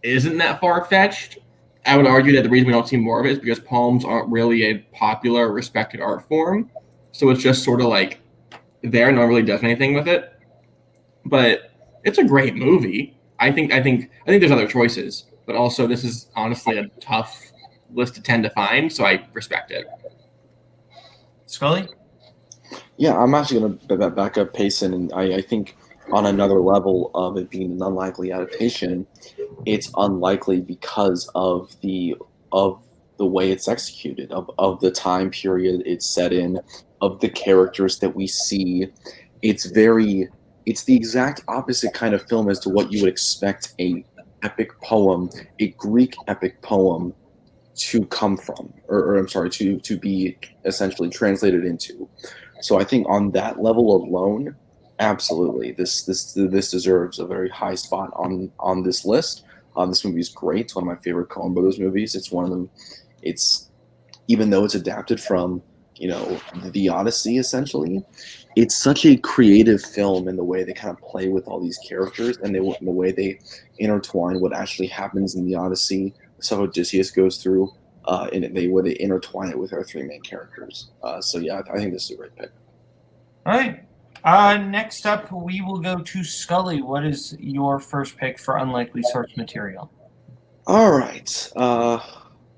isn't that far fetched. I would argue that the reason we don't see more of it is because poems aren't really a popular, respected art form. So it's just sort of there, no one really does anything with it. But it's a great movie. I think there's other choices, but also this is honestly a tough list of 10 to find, so I respect it. Scully? Yeah, I'm actually going to back up Payson, and I think on another level of it being an unlikely adaptation, it's unlikely because of the way it's executed, of the time period it's set in, of the characters that we see. It's the exact opposite kind of film as to what you would expect a Greek epic poem to come from, to be essentially translated into. So I think on that level alone, absolutely, this deserves a very high spot on this list. This movie is great. It's one of my favorite Coen Brothers movies. It's one of them. It's, even though it's adapted from the Odyssey essentially, it's such a creative film in the way they kind of play with all these characters, and the way they intertwine what actually happens in the Odyssey, stuff Odysseus goes through, and they intertwine it with our three main characters. So yeah, I think this is a great pick. All right. Next up, we will go to Scully. What is your first pick for unlikely source material? All right.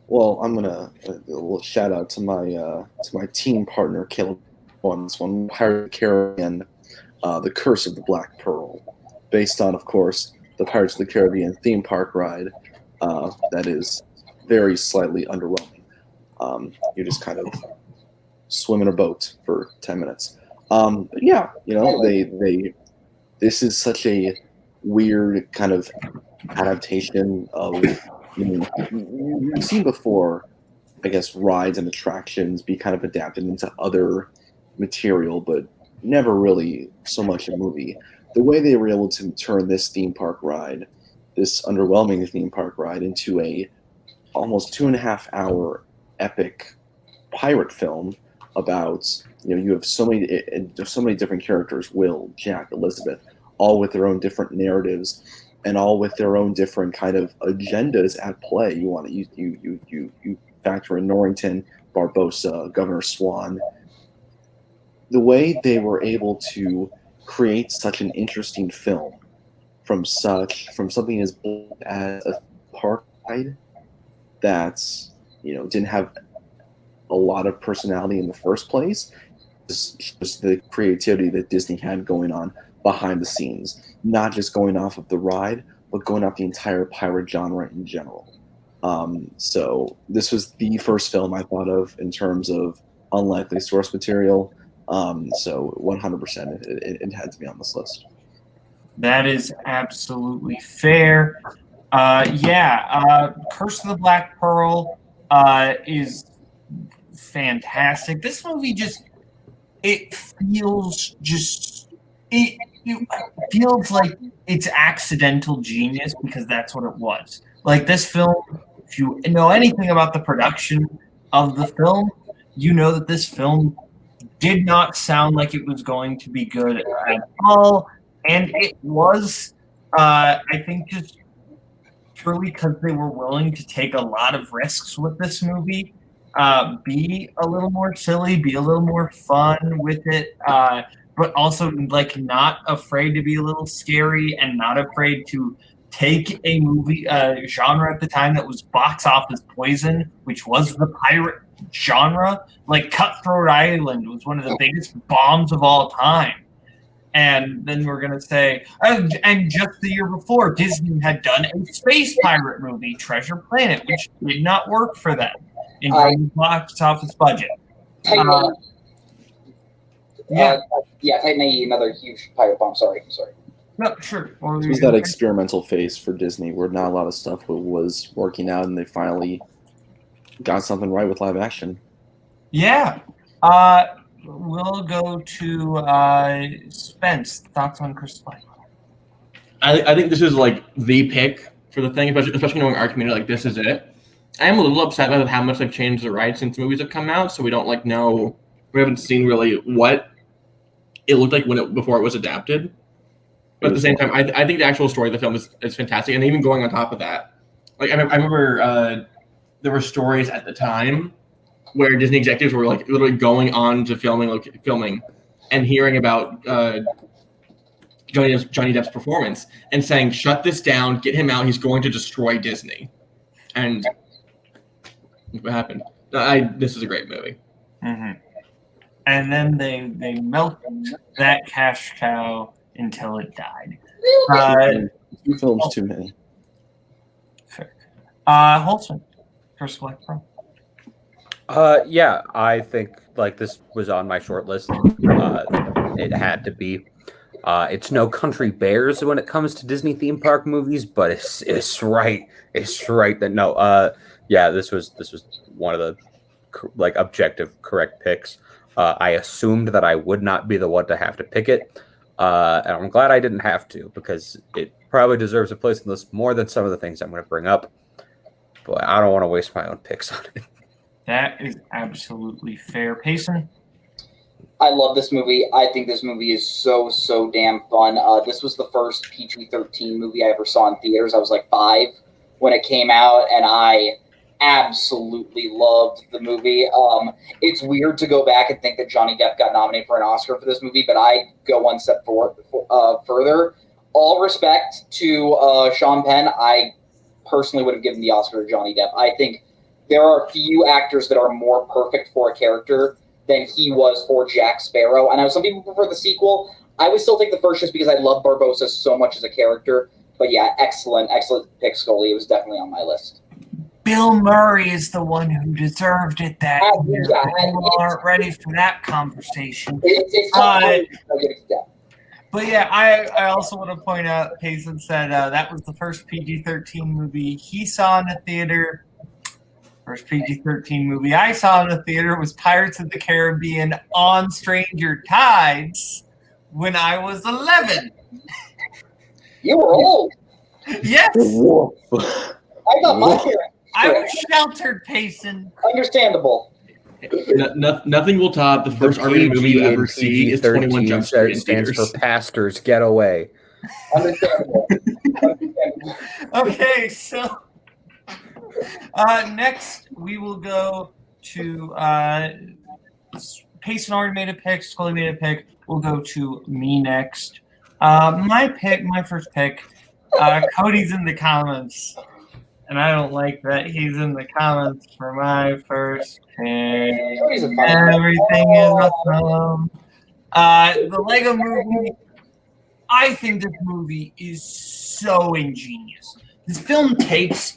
Well, I'm gonna a little shout out to my team partner Kaleb on this one. Pirates of the Caribbean, The Curse of the Black Pearl, based on, of course, the Pirates of the Caribbean theme park ride. That is very slightly underwhelming. You just kind of swim in a boat for 10 minutes. But yeah, this is such a weird kind of adaptation of, you've seen before, I guess, rides and attractions be kind of adapted into other material, but never really so much a movie. The way they were able to turn this theme park ride, this underwhelming theme park ride, into a almost 2.5-hour epic pirate film about, you have so many different characters, Will, Jack, Elizabeth, all with their own different narratives, and all with their own different kind of agendas at play. You want to you factor in Norrington, Barbosa, Governor Swan. The way they were able to create such an interesting film from something as bold as a park ride that didn't have a lot of personality in the first place, just the creativity that Disney had going on behind the scenes, not just going off of the ride, but going off the entire pirate genre in general. So this was the first film I thought of in terms of unlikely source material. So 100% it had to be on this list. That is absolutely fair. Curse of the Black Pearl is fantastic. This movie it feels like it's accidental genius, because that's what it was. Like, this film, if you know anything about the production of the film, you know that this film did not sound like it was going to be good at all. And it was, I think, just purely because they were willing to take a lot of risks with this movie, be a little more silly, be a little more fun with it, but also like not afraid to be a little scary and not afraid to take a movie genre at the time that was box office poison, which was the pirate genre. Like Cutthroat Island was one of the biggest bombs of all time. And then we're going to say, and just the year before, Disney had done a space pirate movie, Treasure Planet, which did not work for them in the box office budget. Titan AE, another huge pirate bomb. Sorry. No, sure. It was that experimental phase for Disney where not a lot of stuff was working out, and they finally got something right with live action. Yeah. We'll go to Spence. Thoughts on Curse of the Black Pearl? I think this is like the pick for the thing, especially knowing our community, like this is it. I am a little upset about how much they've changed the rights since movies have come out, so we don't know. We haven't seen really what it looked like before it was adapted. But at the same time, I think the actual story of the film is fantastic, and even going on top of that, like I remember there were stories at the time where Disney executives were like literally going on to filming and hearing about Johnny Depp's performance and saying, "Shut this down, get him out. He's going to destroy Disney." And what happened? This is a great movie. Mm-hmm. And then they milked that cash cow until it died. 2 films too many. Fair. Holtzman, Curse of the Black Pearl. I think like this was on my short list. It had to be. It's no Country Bears when it comes to Disney theme park movies, but it's right. It's right that no. This was one of the like objective correct picks. I assumed that I would not be the one to have to pick it, and I'm glad I didn't have to, because it probably deserves a place in the list more than some of the things I'm going to bring up. But I don't want to waste my own picks on it. That is absolutely fair. Payson? I love this movie. I think this movie is so damn fun. This was the first PG-13 movie I ever saw in theaters. I was like 5 when it came out, and I absolutely loved the movie. It's weird to go back and think that Johnny Depp got nominated for an Oscar for this movie, but I go one step further. All respect to Sean Penn. I personally would have given the Oscar to Johnny Depp. I think there are few actors that are more perfect for a character than he was for Jack Sparrow. And I know some people prefer the sequel. I would still take the first just because I love Barbosa so much as a character. But yeah, excellent pick, Scully. It was definitely on my list. Bill Murray is the one who deserved it that year. People aren't ready for that conversation. But yeah, I also want to point out, Payson said that was the first PG-13 movie he saw in the theater. First PG-13 movie I saw in the theater was Pirates of the Caribbean on Stranger Tides when I was 11. You were old. Yes. I got my hearing. I was sheltered, Payson. Understandable. Nothing will top the first R-rated movie you ever see is 21 Jump Street in stands theaters. for Pastors Get Away. Understandable. Okay, so next we will go to Payson already made a pick, Scully made a pick. We'll go to me next. My first pick, Cody's in the comments. And I don't like that he's in the comments for my first pick. Everything is awesome. The Lego movie. I think this movie is so ingenious. This film takes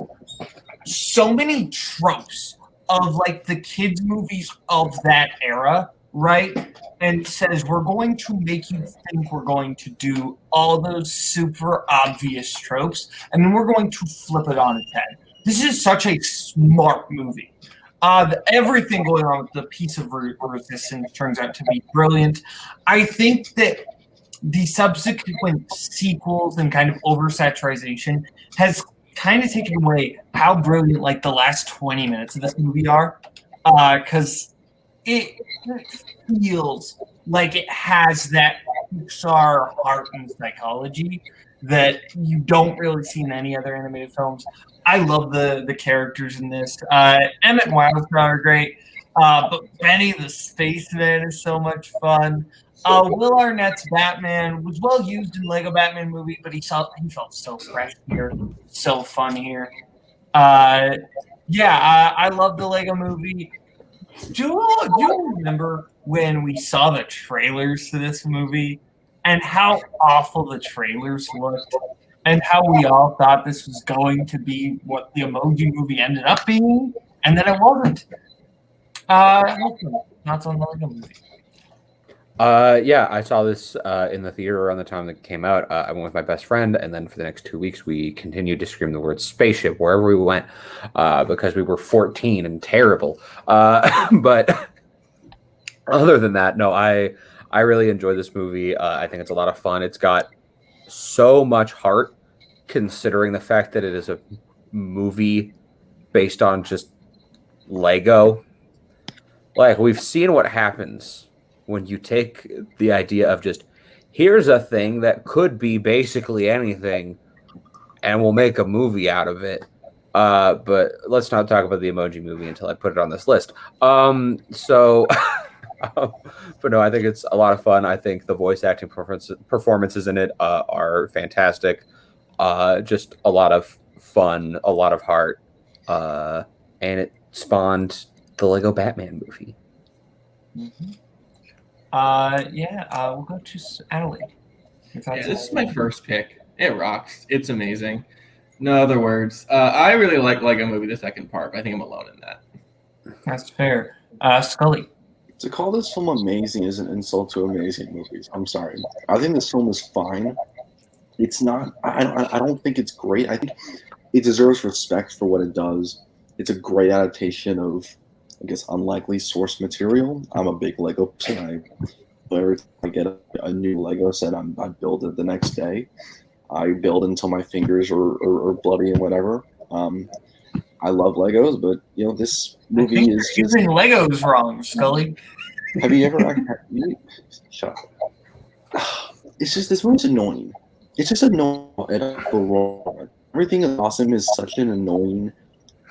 so many tropes of like the kids' movies of that era, right? And says we're going to make you think we're going to do all those super obvious tropes, and then we're going to flip it on its head. This is such a smart movie. Everything going on with the piece of resistance turns out to be brilliant. I think that the subsequent sequels and kind of oversaturation has kind of taken away how brilliant like the last 20 minutes of this movie are, because it feels like it has that Pixar heart and psychology that you don't really see in any other animated films. I love the characters in this. Emmett and Wildflower are great, but Benny the Spaceman is so much fun. Will Arnett's Batman was well used in Lego Batman movie, but he felt so fresh here, so fun here. I love the Lego movie. Do you remember when we saw the trailers to this movie and how awful the trailers looked and how we all thought this was going to be what the Emoji movie ended up being, and then it wasn't? Not on the Lego movie. I saw this in the theater around the time that it came out. I went with my best friend, and then for the next 2 weeks, we continued to scream the word spaceship wherever we went because we were 14 and terrible. But other than that, no, I really enjoy this movie. I think it's a lot of fun. It's got so much heart, considering the fact that it is a movie based on just Lego. Like, we've seen what happens when you take the idea of just, here's a thing that could be basically anything, and we'll make a movie out of it. But let's not talk about the Emoji movie until I put it on this list. But no, I think it's a lot of fun. I think the voice acting performances in it are fantastic. Just a lot of fun, a lot of heart. And it spawned the Lego Batman movie. Mm-hmm. We'll go to Adelaide. This is my first pick. It rocks. It's amazing. No other words. I really like Lego Movie, the second part, but I think I'm alone in that. That's fair. Scully. To call this film amazing is an insult to amazing movies. I'm sorry. I think this film is fine. It's not. I don't think it's great. I think it deserves respect for what it does. It's a great adaptation of, I guess, unlikely source material. I'm a big Lego person. Every time I get a new Lego set, I build it the next day. I build until my fingers are bloody and whatever. I love Legos, but this movie is using Legos wrong, Scully. Have you ever? Shut up. It's just, this movie's annoying. It's just annoying. Everything is awesome is such an annoying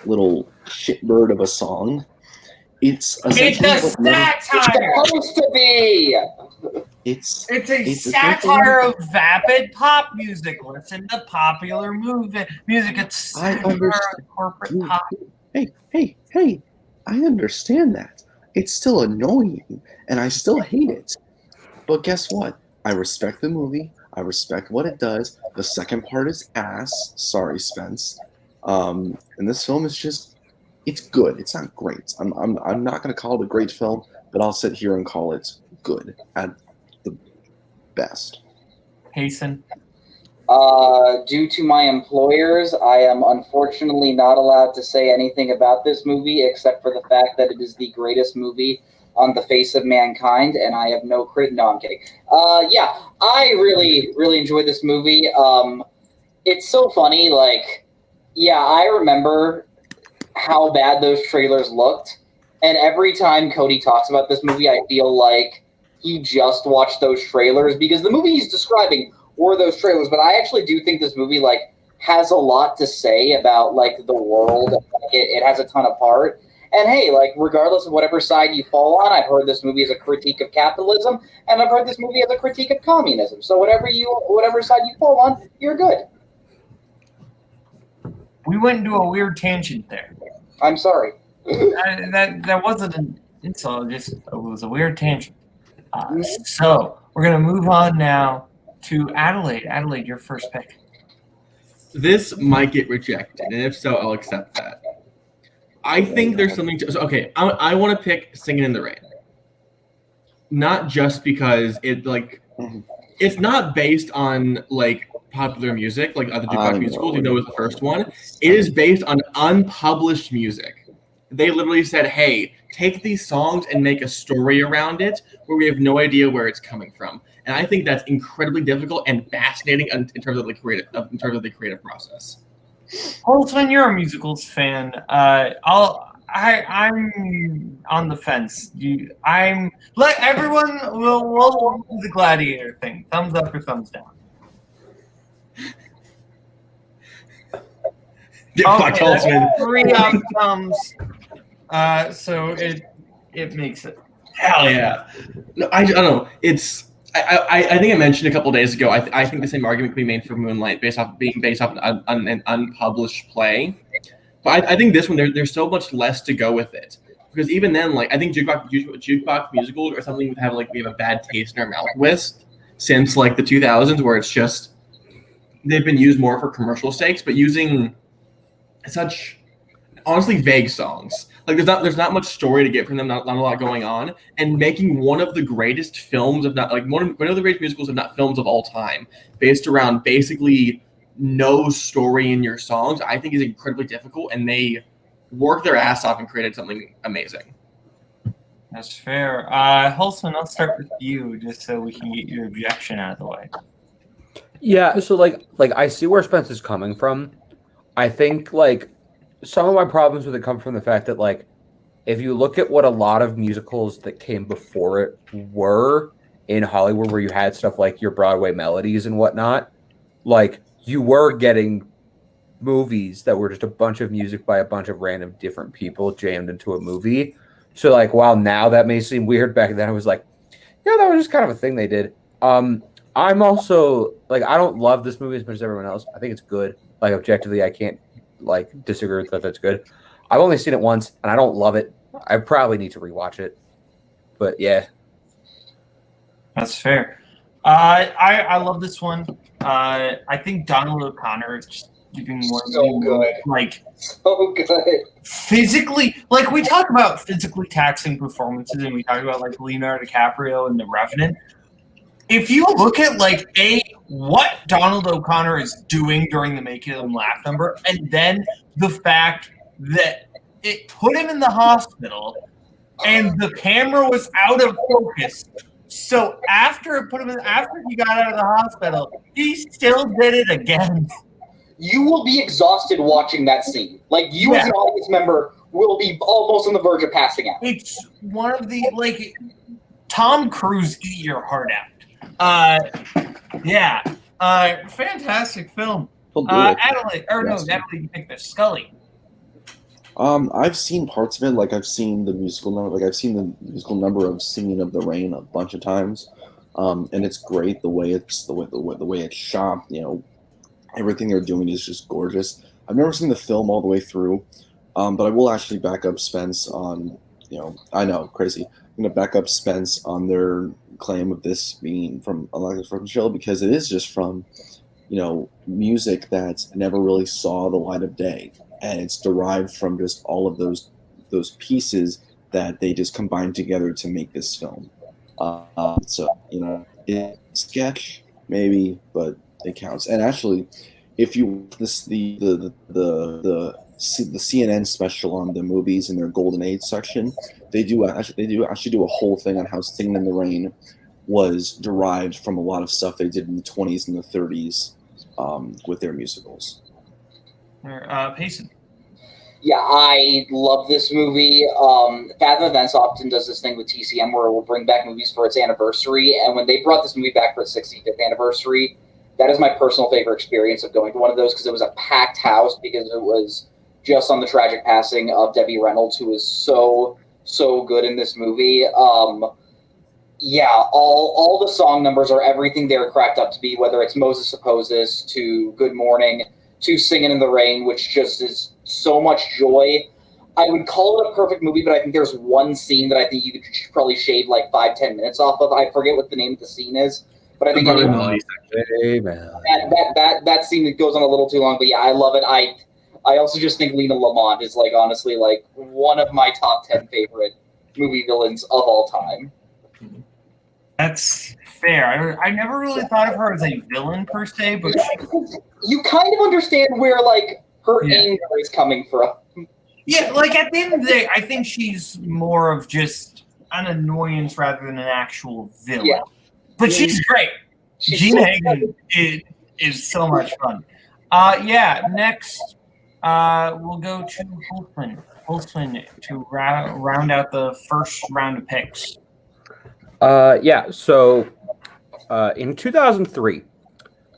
little shitbird of a song. It's a satire. It's supposed to be. It's a satire of vapid pop music. Listen to popular music. It's satire of corporate pop. Hey! I understand that. It's still annoying, and I still hate it. But guess what? I respect the movie. I respect what it does. The second part is ass. Sorry, Spence. And this film is just, it's good. It's not great. I'm not going to call it a great film, but I'll sit here and call it good at the best. Payson. Due to my employers, I am unfortunately not allowed to say anything about this movie except for the fact that it is the greatest movie on the face of mankind, and I have no credit. No, I'm kidding. I really, really enjoyed this movie. It's so funny. I remember how bad those trailers looked, and every time Cody talks about this movie, I feel like he just watched those trailers because the movie he's describing were those trailers. But I actually do think this movie has a lot to say about like the world. Like, it has a ton of heart. And hey, like regardless of whatever side you fall on, I've heard this movie as a critique of capitalism, and I've heard this movie as a critique of communism. So whatever side you fall on, you're good. We went into a weird tangent there. I'm sorry. That wasn't an insult. It was a weird tangent. So we're gonna move on now to Adelaide. Adelaide, your first pick. This might get rejected, and if so, I'll accept that. I think there's something to... So, okay, I want to pick Singing in the Rain. Not just because it's not based on, like, popular music, like other jukebox musicals, you know, was the first one. It is based on unpublished music. They literally said, hey, take these songs and make a story around it where we have no idea where it's coming from. And I think that's incredibly difficult and fascinating in terms of the creative process. Holtzman, you're a musicals fan. I'm on the fence. Let everyone will do the Gladiator thing. Thumbs up or thumbs down. Fuck Holtzman. 3 thumbs. So it makes it. Hell yeah. No, I don't know. I think I mentioned a couple days ago. I think the same argument can be made for Moonlight being based off an unpublished play. But I think this one there's so much less to go with it, because even then, like, I think jukebox musicals are something we have a bad taste in our mouth with since like the 2000s, where it's just they've been used more for commercial sakes, but using such honestly vague songs. Like there's not much story to get from them, not a lot going on, and making one of the greatest films, if not like one of the greatest musicals, if not films of all time, based around basically no story in your songs, I think is incredibly difficult, and they worked their ass off and created something amazing. That's fair. Holtzman, I'll start with you just so we can get your objection out of the way. Yeah, so like I see where Spence is coming from. I think like some of my problems with it come from the fact that, like, if you look at what a lot of musicals that came before it were in Hollywood, where you had stuff like your Broadway melodies and whatnot, like, you were getting movies that were just a bunch of music by a bunch of random different people jammed into a movie. So, like, while now that may seem weird, back then I was like, yeah, that was just kind of a thing they did. I'm also, like, I don't love this movie as much as everyone else. I think it's good. Like, objectively, I can't like disagree with that's good. I've only seen it once and I don't love it. I probably need to rewatch it, but yeah, that's fair. I love this one. I think Donald O'Connor is just giving more so good, like so good physically. Like, we talk about physically taxing performances, and we talk about like Leonardo DiCaprio and The Revenant. If you look at like what Donald O'Connor is doing during the Make Him Laugh number, and then the fact that it put him in the hospital and the camera was out of focus. So after he got out of the hospital, he still did it again. You will be exhausted watching that scene. Like, you as an audience member will be almost on the verge of passing out. It's one of the, like, Tom Cruise eat your heart out. Fantastic film. Adelaide, Natalie, you picked this. Scully. I've seen parts of it. Like, I've seen the musical number. Like, I've seen the musical number of Singing of the Rain a bunch of times, and it's great the way it's shot. You know, everything they're doing is just gorgeous. I've never seen the film all the way through, but I will actually back up Spence on. You know, I know, crazy. I'm gonna back up Spence on their claim of this being from a show, because it is just from, you know, music that never really saw the light of day, and it's derived from just all of those pieces that they just combined together to make this film. So, you know, it's sketch maybe, but it counts. And actually, if you the CNN special on the movies in their Golden Age section, they do actually do a whole thing on how Singing in the Rain was derived from a lot of stuff they did in the 20s and the 30s with their musicals. Payson. Yeah, I love this movie. Fathom Events often does this thing with TCM where we'll bring back movies for its anniversary, and when they brought this movie back for its 65th anniversary, that is my personal favorite experience of going to one of those, because it was a packed house, because it was just on the tragic passing of Debbie Reynolds, who is so good in this movie. Yeah, all the song numbers are everything they're cracked up to be, whether it's Moses Supposes to Good Morning to Singing in the Rain, which just is so much joy. I would call it a perfect movie, but I think there's one scene that I think you could probably shave like 5-10 minutes off of. I forget what the name of the scene is, but I think that scene that goes on a little too long. But yeah, I love it. I also just think Lena Lamont is like honestly like one of my top 10 favorite movie villains of all time. That's fair. I never really thought of her as a villain per se, but you kind of understand where like her anger is coming from. Yeah, like at the end of the day, I think she's more of just an annoyance rather than an actual villain. Yeah. But she's great. Gene Hagen is so much fun. Next we'll go to Holtzman to round out the first round of picks. So in 2003,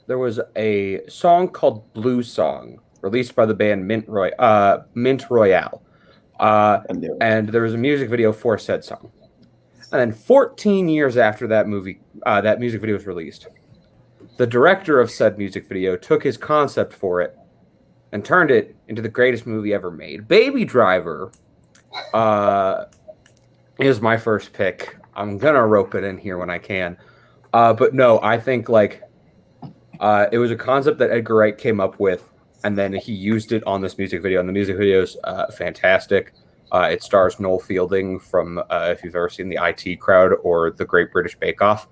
there was a song called Blue Song released by the band Mint Royale. And there was a music video for said song. And then 14 years after that music video was released, the director of said music video took his concept for it and turned it into the greatest movie ever made. Baby Driver is my first pick. I'm gonna rope it in here when I can. But no, I think like it was a concept that Edgar Wright came up with, and then he used it on this music video. And the music video is fantastic. It stars Noel Fielding from, if you've ever seen the IT Crowd or the Great British Bake Off,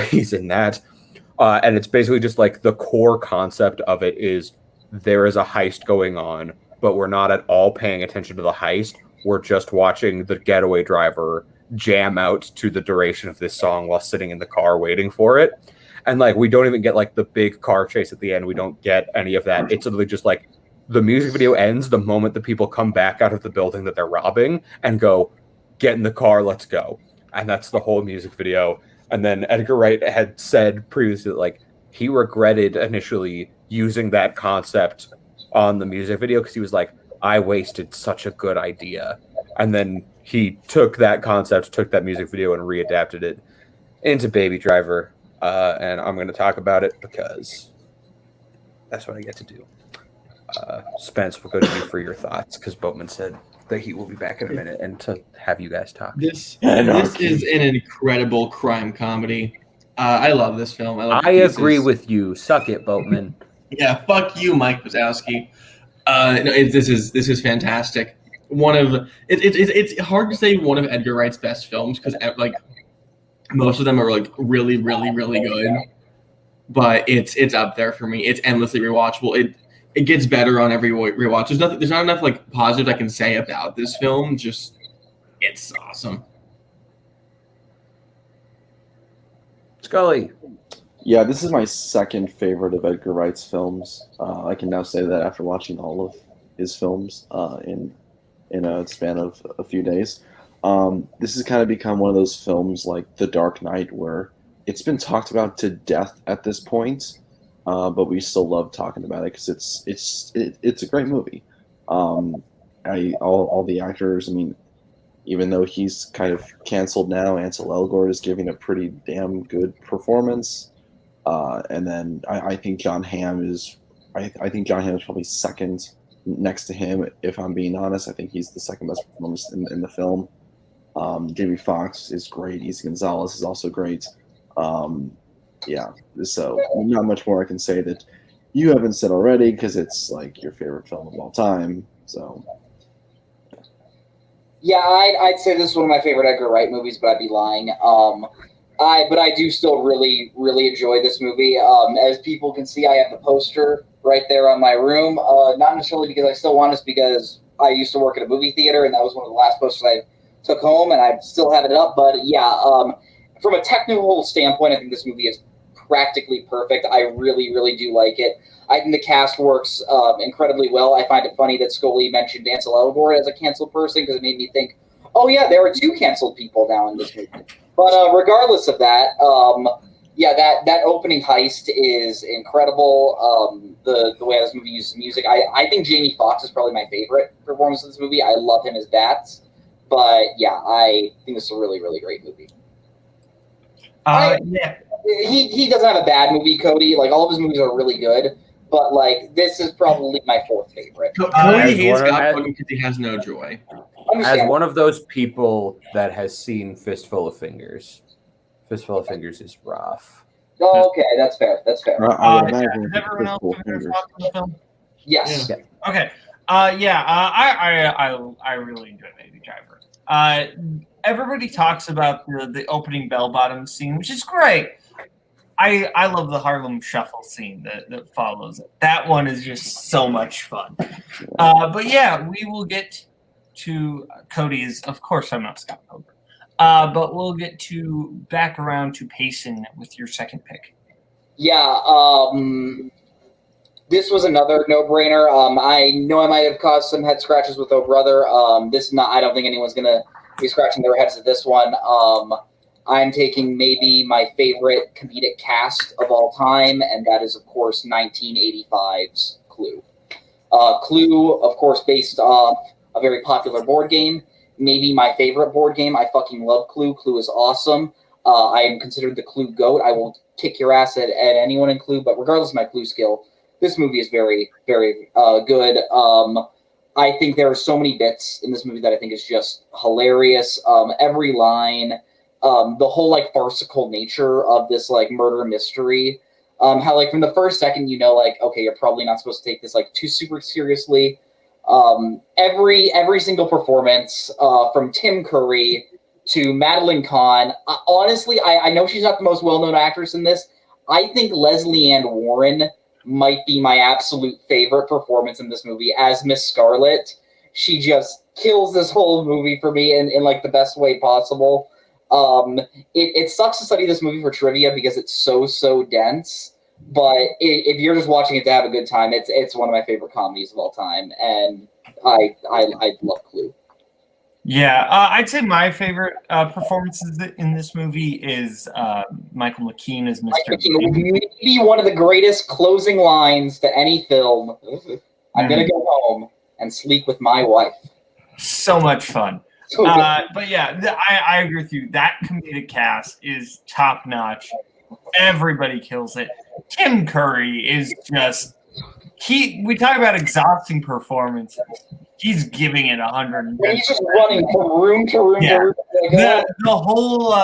he's in that. And it's basically just like the core concept of it is there is a heist going on, but we're not at all paying attention to the heist. We're just watching the getaway driver jam out to the duration of this song while sitting in the car waiting for it. And like, we don't even get like the big car chase at the end. We don't get any of that. It's literally just like the music video ends the moment the people come back out of the building that they're robbing and go, get in the car, let's go. And that's the whole music video. And then Edgar Wright had said previously that like he regretted initially using that concept on the music video because he was like, I wasted such a good idea. And then he took that concept, took that music video and readapted it into Baby Driver. And I'm going to talk about it because that's what I get to do. Spence, we'll go to you for your thoughts because Boatman said that he will be back in a minute and to have you guys talk. This is an incredible crime comedy. I love this film. I agree with you. Suck it, Boatman. Yeah, fuck you, Mike Wazowski. This is fantastic. It's hard to say one of Edgar Wright's best films because like most of them are like really, really, really good. But it's up there for me. It's endlessly rewatchable. It gets better on every rewatch. There's not enough like positive I can say about this film. Just it's awesome. Scully. Yeah, this is my second favorite of Edgar Wright's films. I can now say that after watching all of his films in a span of a few days. This has kind of become one of those films like The Dark Knight where it's been talked about to death at this point, but we still love talking about it because it's a great movie. All the actors, I mean, even though he's kind of canceled now, Ansel Elgort is giving a pretty damn good performance. And then I think John Hamm is probably second next to him. If I'm being honest, I think he's the second best performance in the film. Jamie Foxx is great. Isa Gonzalez is also great. So not much more I can say that you haven't said already because it's like your favorite film of all time. So yeah, I'd say this is one of my favorite Edgar Wright movies, but I'd be lying. But I do still really, really enjoy this movie. As people can see, I have the poster right there on my room. Not necessarily because I still want this, because I used to work at a movie theater, and that was one of the last posters I took home, and I still have it up. But yeah, from a technical standpoint, I think this movie is practically perfect. I really, really do like it. I think the cast works incredibly well. I find it funny that Scully mentioned Ansel Elgort as a canceled person because it made me think, oh yeah, there are two canceled people now in this movie. But regardless of that, Yeah, that opening heist is incredible. The way this movie uses music, I think Jamie Foxx is probably my favorite performance in this movie. I love him as Bats, but yeah, I think this is a really, really great movie. Yeah. He doesn't have a bad movie, Cody. Like, all of his movies are really good, but like this is probably my fourth favorite. Cody hates God because he has no joy. As one of those people that has seen Fistful of Fingers, Fistful of Fingers is rough. Oh, okay, that's fair. That's fair. I would imagine Has everyone else given their thoughts on the film? Yes. Yeah. Okay. I really enjoyed Baby Driver. Everybody talks about the opening bell bottom scene, which is great. I love the Harlem Shuffle scene that follows it. That one is just so much fun. But yeah, we will get to Cody's. Of course, I'm not Scott Pilgrim. But we'll get to back around to Payson with your second pick. Yeah, this was another no-brainer. I know I might have caused some head scratches with Oh Brother. I don't think anyone's gonna be scratching their heads at this one. I'm taking maybe my favorite comedic cast of all time, and that is, of course, 1985's Clue. Clue, of course, based off a very popular board game. Maybe my favorite board game. I fucking love Clue. Clue is awesome. I am considered the Clue GOAT. I will kick your ass at anyone in Clue, but regardless of my Clue skill, this movie is very, very good. I think there are so many bits in this movie that I think is just hilarious. Every line, the whole like farcical nature of this like murder mystery. How like from the first second, you know, like, okay, you're probably not supposed to take this like too super seriously. Every single performance, from Tim Curry to Madeline Kahn. Honestly, I know she's not the most well-known actress in this. I think Leslie Ann Warren might be my absolute favorite performance in this movie as Miss Scarlet. She just kills this whole movie for me in like the best way possible. It sucks to study this movie for trivia because it's so dense. But if you're just watching it to have a good time, it's one of my favorite comedies of all time, and I love Clue. Yeah, I'd say my favorite performances in this movie is Michael McKean as Mr. McKean, maybe one of the greatest closing lines to any film. I'm gonna go home and sleep with my wife. So much fun. So good. But yeah, I agree with you. That comedic cast is top notch. Everybody kills it. Tim Curry is just we talk about exhausting performances. He's giving it 100. He's just running from room to room to room. The whole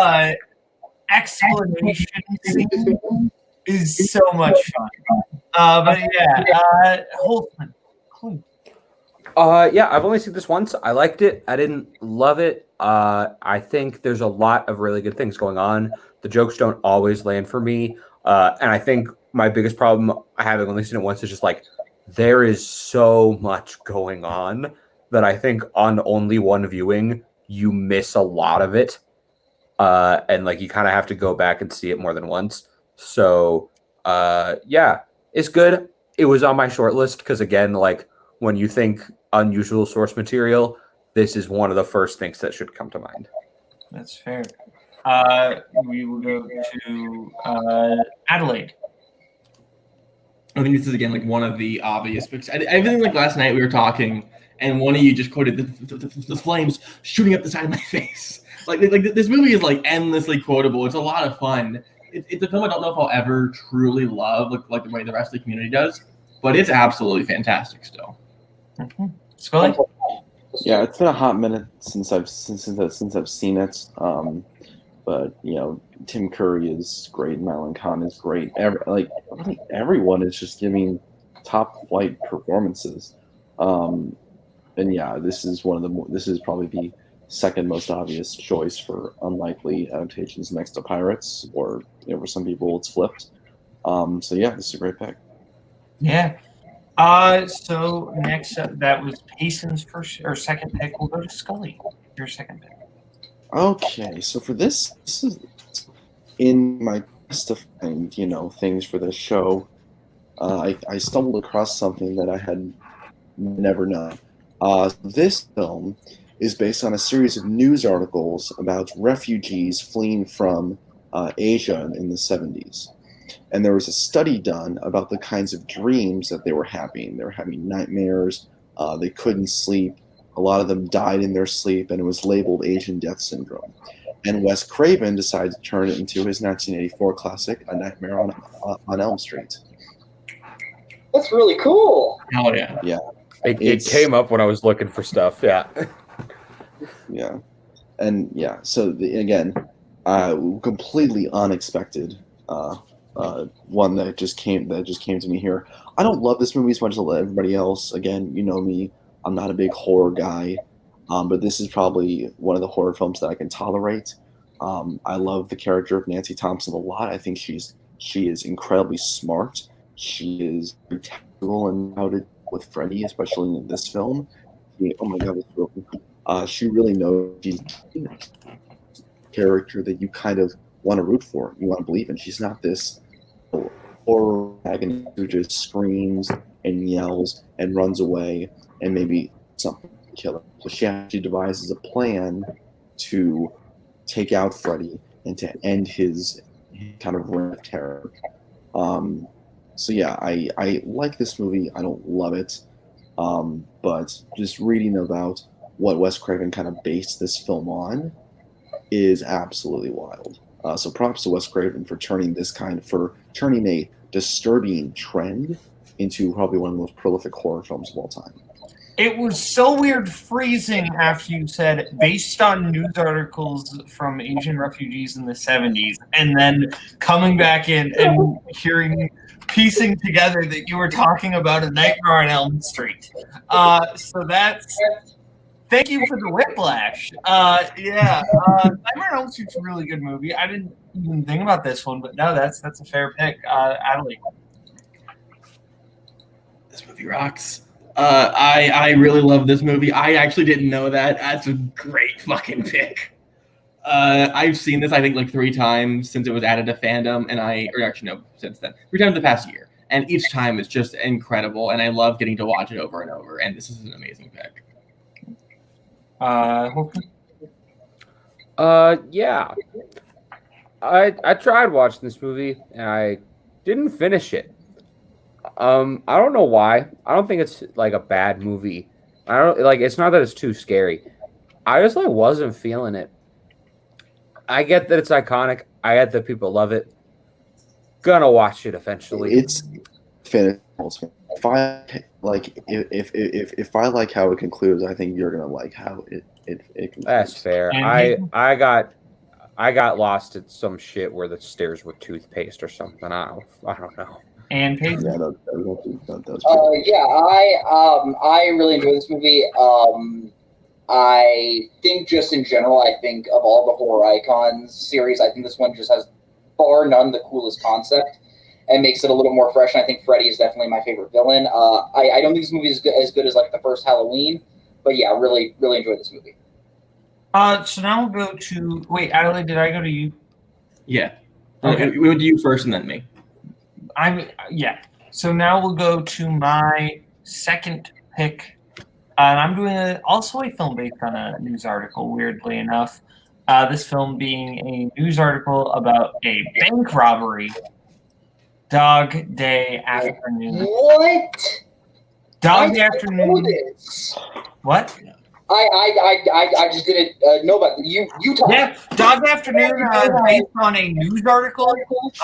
explanation scene is so much fun. But yeah, Holtzman. Cool. Yeah, I've only seen this once. I liked it. I didn't love it. I think there's a lot of really good things going on. The jokes don't always land for me. And I think my biggest problem having only seen it once is just like there is so much going on that I think on only one viewing, you miss a lot of it. And like you kind of have to go back and see it more than once. So yeah, it's good. It was on my short list because again, like when you think unusual source material, this is one of the first things that should come to mind. That's fair. We will go to Adelaide. I think this is again like one of the obvious picks. I think like last night we were talking, and one of you just quoted the flames shooting up the side of my face. Like this movie is like endlessly quotable. It's a lot of fun. It's a film I don't know if I'll ever truly love, like the way the rest of the community does, but it's absolutely fantastic still. Mm-hmm. Scully? Yeah, it's been a hot minute since I've seen it. But you know, Tim Curry is great. Madeline Kahn is great. Everyone is just giving top flight performances. And yeah, this is probably the second most obvious choice for unlikely adaptations next to Pirates, or you know, for some people it's flipped. So yeah, this is a great pick. Yeah. So next up, that was Payson's first or second pick. We'll go to Scully. Your second pick. Okay, so for this is in my list of things for this show. I stumbled across something that I had never known. This film is based on a series of news articles about refugees fleeing from Asia in the 70s. And there was a study done about the kinds of dreams that they were having. They were having nightmares. They couldn't sleep. A lot of them died in their sleep, and it was labeled Asian Death Syndrome. And Wes Craven decided to turn it into his 1984 classic, A Nightmare on Elm Street. That's really cool. Hell yeah. Yeah. It came up when I was looking for stuff. Yeah. Yeah. And yeah, so again, completely unexpected one that just came to me here. I don't love this movie as much as everybody else. Again, you know me, I'm not a big horror guy, but this is probably one of the horror films that I can tolerate. I love the character of Nancy Thompson a lot. I think she is incredibly smart. She is very tactical in how to deal with Freddy, especially in this film. Oh my god, it's broken. She really knows she's a character that you kind of want to root for, you want to believe in. She's not this horror protagonist who just screams and yells and runs away and maybe something to kill her. So she actually devises a plan to take out Freddy and to end his kind of reign of terror. So yeah, I like this movie. I don't love it, but just reading about what Wes Craven kind of based this film on is absolutely wild. So props to Wes Craven for turning a disturbing trend into probably one of the most prolific horror films of all time. It was so weird freezing after you said based on news articles from Asian refugees in the 70s, and then coming back in and piecing together that you were talking about A Nightmare on Elm Street. So that's... Thank you for the whiplash. Nightmare on Elm Street's a really good movie. I didn't even think about this one, but no, that's a fair pick. Adelaide. This movie rocks. I really love this movie. I actually didn't know that. That's a great fucking pick. I've seen this, I think, like 3 times since it was added to Fandom, since then. 3 times the past year. And each time it's just incredible, and I love getting to watch it over and over, and this is an amazing pick. Yeah. I tried watching this movie and I didn't finish it. I don't know why. I don't think it's like a bad movie. It's not that it's too scary. I just wasn't feeling it. I get that it's iconic. I get that people love it. Gonna watch it eventually. It's finished. If I like how it concludes, I think you're gonna like how it concludes. That's fair. I got lost at some shit where the stairs were toothpaste or something. I don't know. And Peyton. Yeah, I really enjoy this movie. I think just in general, I think of all the horror icons series, I think this one just has bar none the coolest concept and makes it a little more fresh. And I think Freddy is definitely my favorite villain. I don't think this movie is as good as like the first Halloween, but yeah, really, really enjoyed this movie. So now we'll go to Adelaide. Did I go to you? Yeah. Okay. We went to you first and then me. So now we'll go to my second pick. And I'm doing also a film based on a news article, weirdly enough. This film being a news article about a bank robbery. Dog Day Afternoon. What? Dog Day Afternoon. What? I just didn't know about you. You talk. Yeah, Dog Day Afternoon based on a news article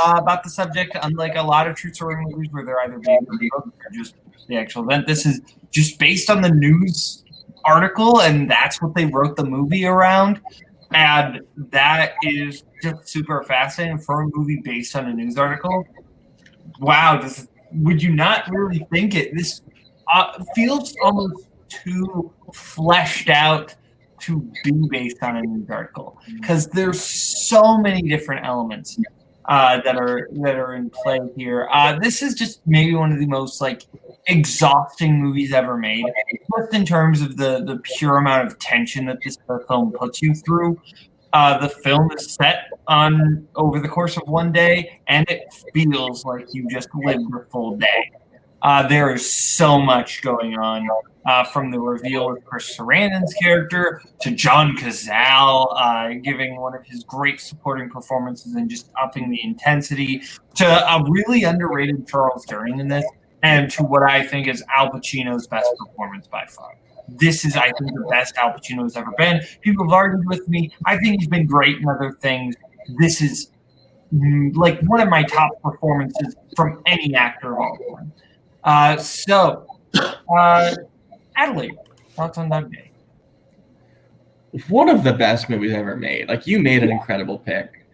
about the subject. Unlike a lot of true story movies where they're either being or just the actual event, this is just based on the news article, and that's what they wrote the movie around. And that is just super fascinating for a movie based on a news article. Wow, would you not really think it? This feels almost too fleshed out to be based on a news article because there's so many different elements that are in play here. This is just maybe one of the most exhausting movies ever made, just in terms of the pure amount of tension that this film puts you through. The film is set on over the course of one day, and it feels like you just lived a full day. There is so much going on, from the reveal of Chris Sarandon's character to John Cazale giving one of his great supporting performances and just upping the intensity, to a really underrated Charles Durning in this, and to what I think is Al Pacino's best performance by far. This is, I think, the best Al Pacino has ever been. People have argued with me. I think he's been great in other things. This is like one of my top performances from any actor of all time. Adelaide, thoughts on Dog Day? One of the best movies ever made. Like, you made an incredible pick.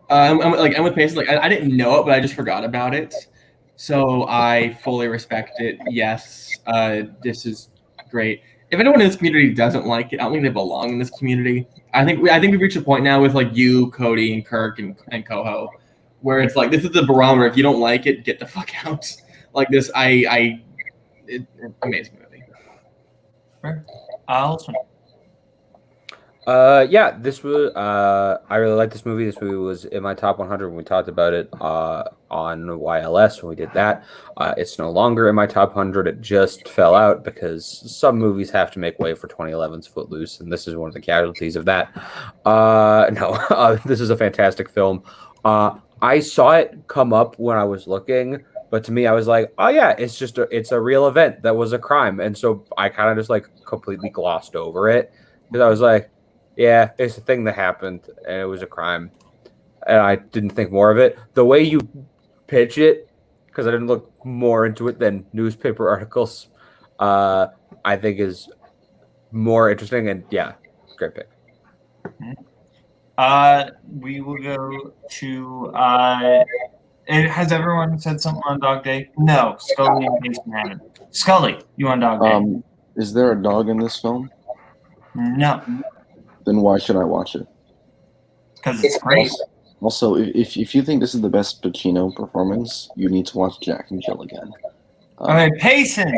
I'm with Mason. Like, I didn't know it, but I just forgot about it. So I fully respect it. Yes, this is great. If anyone in this community doesn't like it, I don't think they belong in this community. I think we've reached a point now with like you, Cody, and Kirk, and Koho, where it's like, this is the barometer. If you don't like it, get the fuck out. Like this, amazing movie. Yeah, this was. I really like this movie. This movie was in my top 100 when we talked about it on YLS when we did that. It's no longer in my top 100. It just fell out because some movies have to make way for 2011's Footloose, and this is one of the casualties of that. This is a fantastic film. I saw it come up when I was looking, but to me, I was like, oh yeah, it's a real event that was a crime, and so I kind of just like completely glossed over it because I was like, yeah, it's a thing that happened, and it was a crime, and I didn't think more of it. The way you pitch it, because I didn't look more into it than newspaper articles, I think is more interesting, and yeah, great pick. We will go to. Has everyone said something on Dog Day? No, Scully and Jason haven't. Scully, you on Dog Day? Is there a dog in this film? No. Then why should I watch it? Because it's great. Also, if you think this is the best Pacino performance, you need to watch Jack and Jill again. Okay, Payson.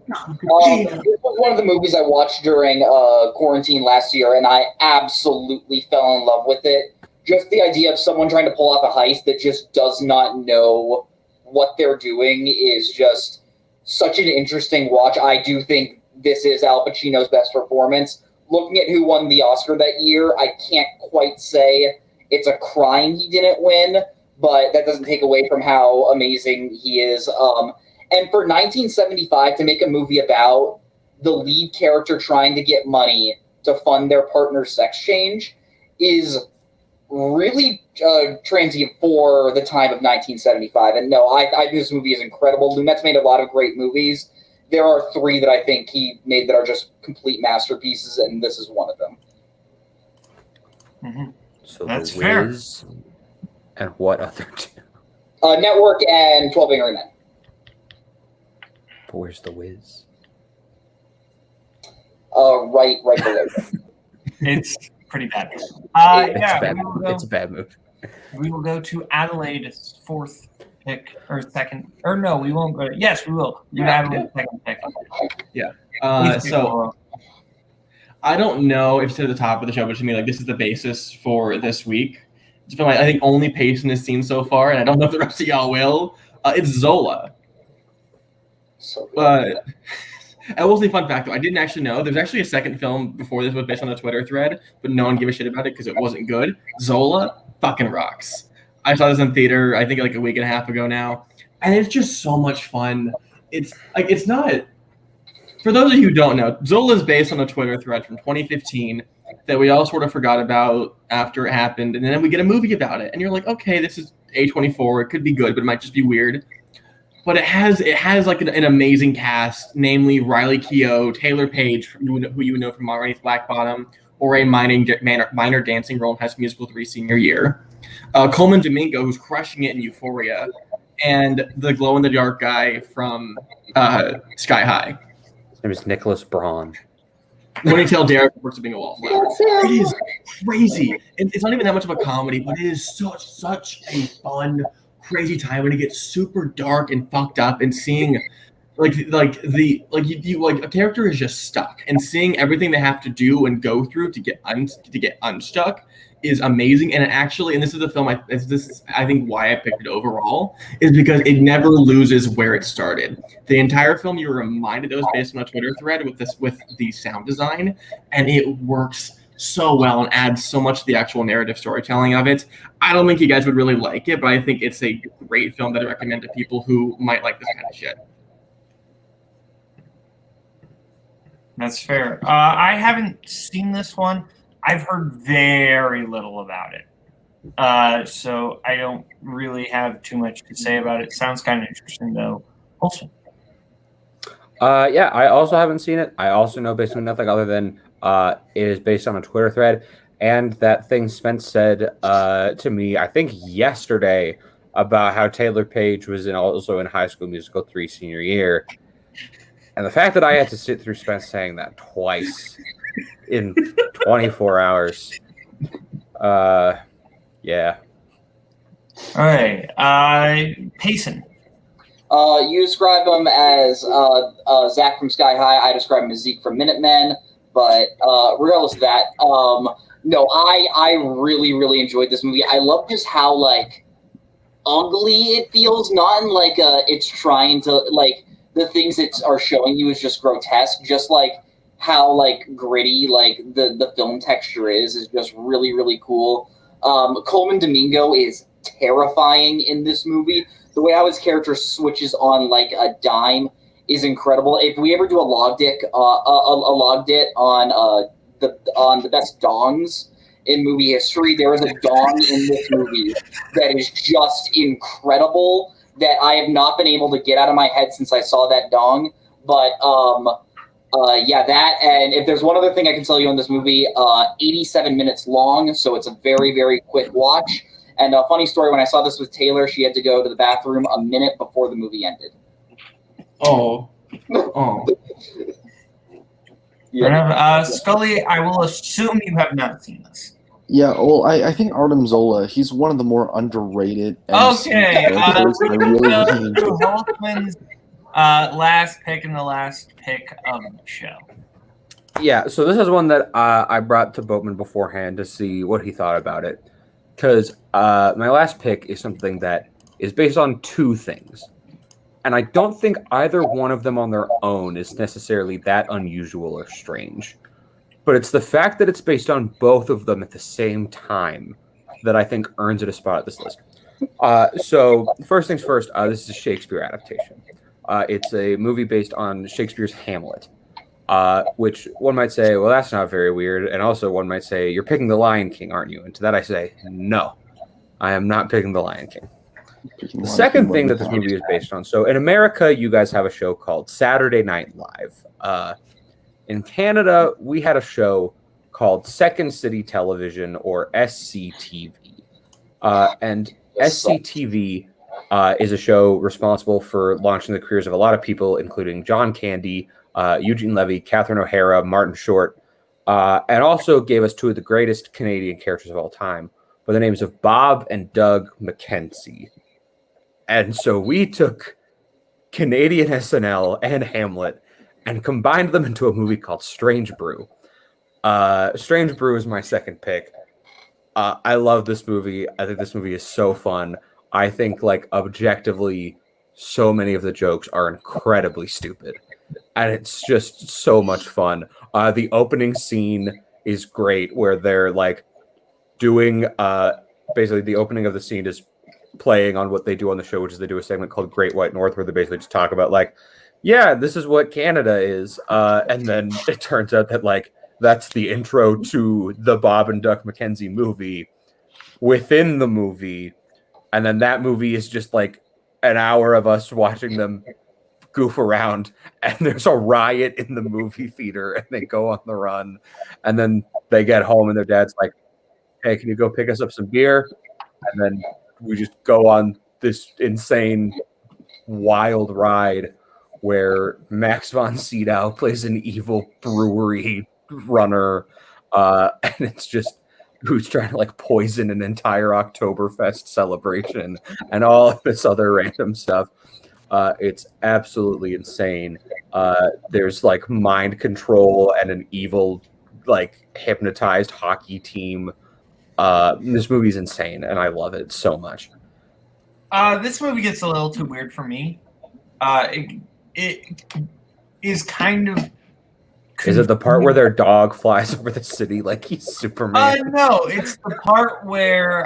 This was one of the movies I watched during quarantine last year, and I absolutely fell in love with it. Just the idea of someone trying to pull off a heist that just does not know what they're doing is just such an interesting watch. I do think this is Al Pacino's best performance. Looking at who won the Oscar that year, I can't quite say it's a crime he didn't win, but that doesn't take away from how amazing he is. And for 1975 to make a movie about the lead character trying to get money to fund their partner's sex change is really transient for the time of 1975. And no, I think this movie is incredible. Lumet's made a lot of great movies. There are three that I think he made that are just complete masterpieces, and this is one of them. Mm-hmm. So that's The fair. Wiz and what other two? Network and 12 Angry Men. But where's The Wiz? Right below. It's pretty bad. It's a bad move. We will go to Adelaide's fourth pick or second, or no, we won't go. Yes, we will. Adelaide's second pick. Yeah. So I don't know if it's at the top of the show, but to me, like, this is the basis for this week. It's been, like, I think only Payson has seen so far, and I don't know if the rest of y'all will. It's Zola. So I will say, fun fact though, I didn't actually know there's actually a second film before this was based on a Twitter thread, but no one gave a shit about it because it wasn't good. Zola fucking rocks. I saw this in theater, I think like a week and a half ago now, and it's just so much fun. It's like, it's not, for those of you who don't know, Zola is based on a Twitter thread from 2015 that we all sort of forgot about after it happened, and then we get a movie about it, and you're like, okay, this is A24, it could be good, but it might just be weird. But it has like an amazing cast, namely Riley Keough, Taylor Page, who you know from Marty's Black Bottom, or a minor dancing role in High School Musical 3 senior year. Coleman Domingo, who's crushing it in Euphoria, and the glow-in-the-dark guy from Sky High. His name is Nicholas Braun. Ponytail Derek works at being a wallflower. It is crazy. It's not even that much of a comedy, but it is such a fun, crazy time when it gets super dark and fucked up, and seeing like a character is just stuck, and seeing everything they have to do and go through to get unstuck is amazing, and it actually, and this is the film. I think why I picked it overall is because it never loses where it started. The entire film, you were reminded it was based on a Twitter thread with the sound design, and it works so well and adds so much to the actual narrative storytelling of it. I don't think you guys would really like it, but I think it's a great film that I recommend to people who might like this kind of shit. That's fair. I haven't seen this one. I've heard very little about it. So I don't really have too much to say about it. Sounds kind of interesting, though. Also. Yeah, I also haven't seen it. I also know basically nothing other than it is based on a Twitter thread. And that thing Spence said to me, I think yesterday, about how Taylor Page was also in High School Musical 3 senior year. And the fact that I had to sit through Spence saying that twice in 24 hours. Yeah. All right. Payson. You describe him as Zach from Sky High. I describe him as Zeke from Minutemen. But regardless of that, no, I really, really enjoyed this movie. I love just how, like, ugly it feels. Not in, like, it's trying to, like, the things that are showing you is just grotesque. Just, like, how, like, gritty, like, the film texture is just really, really cool. Coleman Domingo is terrifying in this movie. The way how his character switches on, like, a dime is incredible. If we ever do a log dit on the best dongs in movie history, there is a dong in this movie that is just incredible that I have not been able to get out of my head since I saw that dong. But yeah, that, and if there's one other thing I can tell you on this movie, 87 minutes long, so it's a very, very quick watch. And a funny story, when I saw this with Taylor, she had to go to the bathroom a minute before the movie ended. Oh. Yeah. Scully, I will assume you have not seen this. Yeah, well, I think Artem Zola, he's one of the more underrated Okay, characters. I really enjoy. Holtzman's last pick and the last pick of the show. Yeah, so this is one that I brought to Boatman beforehand to see what he thought about it. Because my last pick is something that is based on two things. And I don't think either one of them on their own is necessarily that unusual or strange. But it's the fact that it's based on both of them at the same time that I think earns it a spot at this list. So first things first, this is a Shakespeare adaptation. It's a movie based on Shakespeare's Hamlet, which one might say, well, that's not very weird. And also one might say, you're picking The Lion King, aren't you? And to that I say, no, I am not picking The Lion King. The second thing that this movie is based on, so in America, you guys have a show called Saturday Night Live. In Canada, we had a show called Second City Television, or SCTV. And SCTV is a show responsible for launching the careers of a lot of people, including John Candy, Eugene Levy, Catherine O'Hara, Martin Short, and also gave us two of the greatest Canadian characters of all time by the names of Bob and Doug McKenzie. And so we took Canadian SNL and Hamlet and combined them into a movie called Strange Brew. Strange Brew is my second pick. I love this movie. I think this movie is so fun. I think, like, objectively, so many of the jokes are incredibly stupid. And it's just so much fun. The opening scene is great, where they're, like, doing... basically, the opening of the scene is playing on what they do on the show, which is they do a segment called Great White North, where they basically just talk about, like, yeah, this is what Canada is. And then it turns out that, like, that's the intro to the Bob and Doug McKenzie movie within the movie. And then that movie is just, like, an hour of us watching them goof around. And there's a riot in the movie theater, and they go on the run. And then they get home, and their dad's like, hey, can you go pick us up some beer? And then we just go on this insane, wild ride where Max von Sydow plays an evil brewery runner, and it's just who's trying to, like, poison an entire Oktoberfest celebration and all of this other random stuff. It's absolutely insane. There's, like, mind control and an evil, like, hypnotized hockey team. This movie's insane, and I love it so much. This movie gets a little too weird for me. It is kind of. Is it the part where their dog flies over the city like he's Superman? No, it's the part where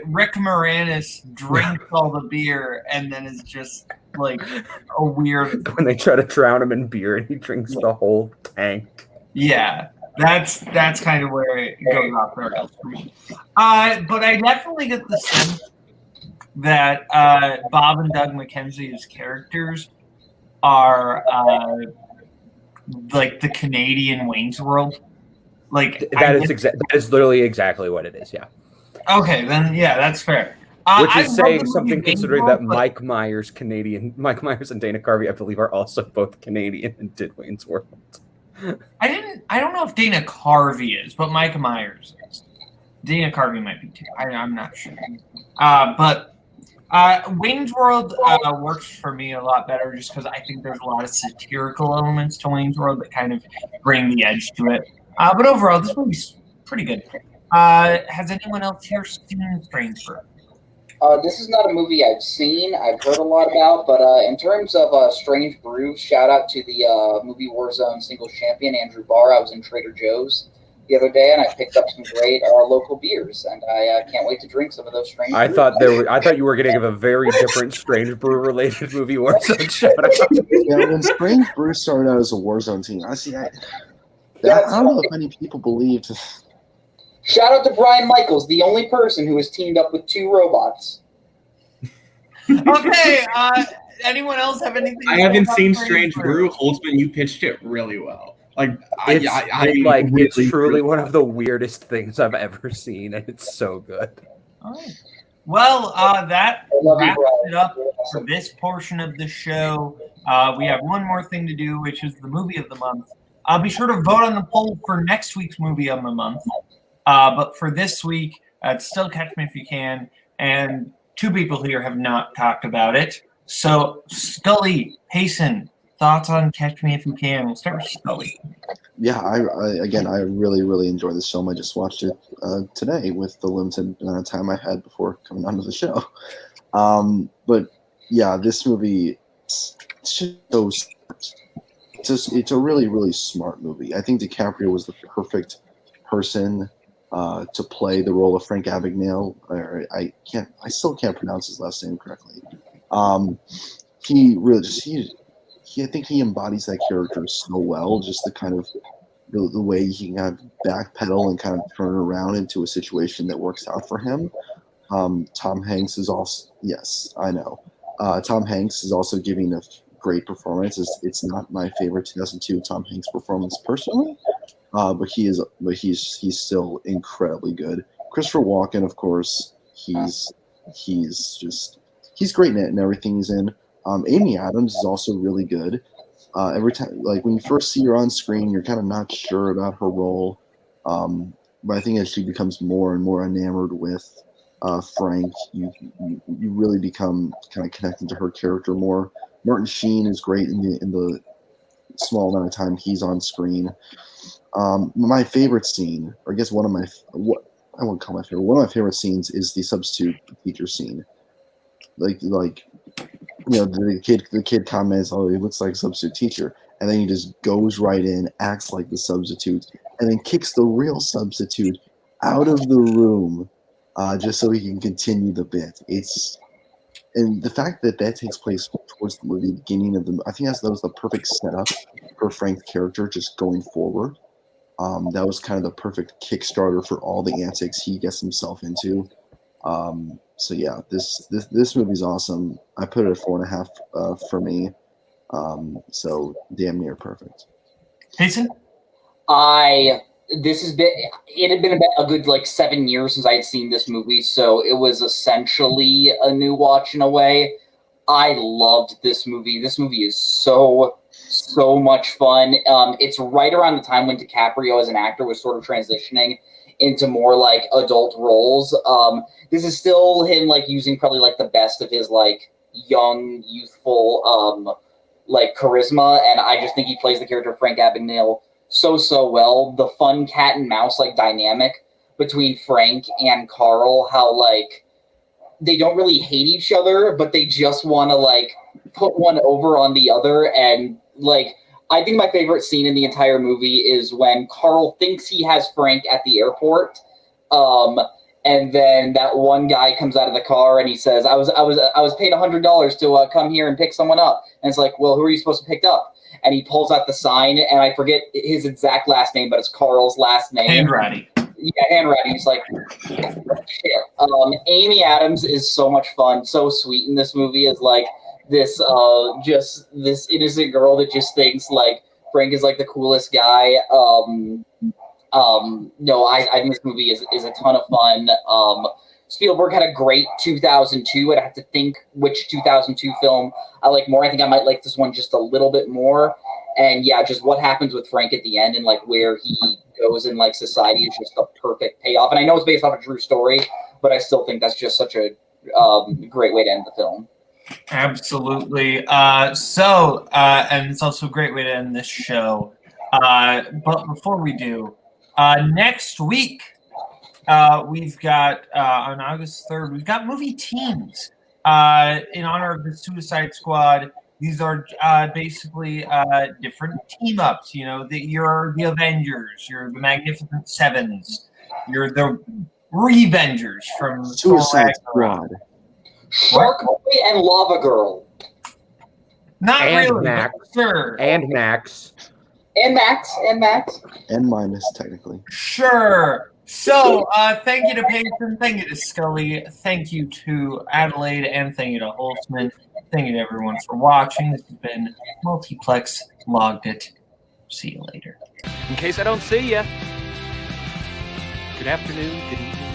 Rick Moranis drinks all the beer and then is just like a weird. When they try to drown him in beer and he drinks the whole tank. Yeah, that's kind of where it goes off the rails for me. But I definitely get the sense that Bob and Doug McKenzie's characters are like the Canadian Wayne's World. Like that is literally exactly what it is. Yeah. Okay, then yeah, that's fair. Which is saying something considering that Mike Myers and Dana Carvey, I believe, are also both Canadian and did Wayne's World. I don't know if Dana Carvey is, but Mike Myers is. Dana Carvey might be too. I'm not sure. But Wayne's World works for me a lot better just because I think there's a lot of satirical elements to Wayne's World that kind of bring the edge to it. But overall, this movie's pretty good. Has anyone else here seen Strange Brew? This is not a movie I've seen. I've heard a lot about, but in terms of Strange Brew, shout out to the movie Warzone singles champion, Andrew Barr. I was in Trader Joe's the other day, and I picked up some great local beers, and I can't wait to drink some of those Strange Brews. I thought you were going to give a very different Strange Brew related movie Warzone shout out. Yeah, when Strange Brew started out as a Warzone team, I don't know if many people believed. Shout out to Brian Michaels, the only person who has teamed up with two robots. Okay, anyone else have anything? I haven't seen Strange Brew. Holtzman, you pitched it really well. Like, it's truly one of the weirdest things I've ever seen, and it's so good. All right. Well, that wraps it up for this portion of the show. We have one more thing to do, which is the movie of the month. Be sure to vote on the poll for next week's movie of the month. But for this week, it's still Catch Me If You Can, and two people here have not talked about it. So, Scully, Payson, thoughts on Catch Me If You Can? We'll start with Scully. Yeah, I really, really enjoyed this film. I just watched it today with the limited amount of time I had before coming onto the show. But yeah, this movie, it's just so smart. It's a really, really smart movie. I think DiCaprio was the perfect person to play the role of Frank Abagnale. I still can't pronounce his last name correctly. He really I think he embodies that character so well. Just the kind of the way he can kind of backpedal and kind of turn it around into a situation that works out for him. Tom Hanks is also Tom Hanks is also giving a great performance. It's not my favorite 2002 Tom Hanks performance personally, but he's still incredibly good. Christopher Walken, of course, he's great in it and everything he's in. Amy Adams is also really good. Every time, like when you first see her on screen, you're kind of not sure about her role, but I think as she becomes more and more enamored with Frank, you really become kind of connected to her character more. Martin Sheen is great in the small amount of time he's on screen. My favorite scene, or I guess one of my favorite scenes is the substitute teacher scene. Like the kid comments, "Oh, he looks like a substitute teacher," and then he just goes right in, acts like the substitute, and then kicks the real substitute out of the room, just so he can continue the bit. And the fact that takes place towards the beginning of I think that was the perfect setup for Frank's character just going forward. That was kind of the perfect Kickstarter for all the antics he gets himself into. So yeah, this movie's awesome. I put it at 4.5 for me. So damn near perfect. Jason? It had been a good 7 years since I had seen this movie, so it was essentially a new watch in a way. I loved this movie. This movie is so much fun. It's right around the time when DiCaprio as an actor was sort of transitioning into more adult roles. This is still him using probably the best of his young, youthful charisma, and I just think he plays the character of Frank Abagnale so well. The fun cat and mouse dynamic between Frank and Carl, how like they don't really hate each other, but they just want to like put one over on the other. And like, I think my favorite scene in the entire movie is when Carl thinks he has Frank at the airport. And then that one guy comes out of the car and he says, I was paid $100 to come here and pick someone up. And it's like, well, who are you supposed to pick up? And he pulls out the sign, and I forget his exact last name, but it's Carl's last name. Handwriting. Yeah, handwriting. He's like, shit. Amy Adams is so much fun, so sweet in this movie. Is like this, just this innocent girl that just thinks like Frank is like the coolest guy. No, I think this movie is a ton of fun. Spielberg had a great 2002. I'd have to think which 2002 film I like more. I think I might like this one just a little bit more. And yeah, just what happens with Frank at the end and like where he goes in like society is just a perfect payoff. And I know it's based off a true story, but I still think that's just such a great way to end the film. Absolutely. And it's also a great way to end this show. But before we do, next week, we've got on August 3rd, we've got movie teams in honor of the Suicide Squad. These are basically different team ups. You know, you're the Avengers, you're the Magnificent Sevens, you're the Revengers from Suicide Squad. Shark Boy and Lava Girl. Not And really, Max. but sure. And Max. And Max. And minus, technically. Sure. So, thank you to Payson, thank you to Scully, thank you to Adelaide, and thank you to Holtzman. Thank you to everyone for watching. This has been Multiplex Logged It. See you later. In case I don't see ya. Good afternoon, good evening.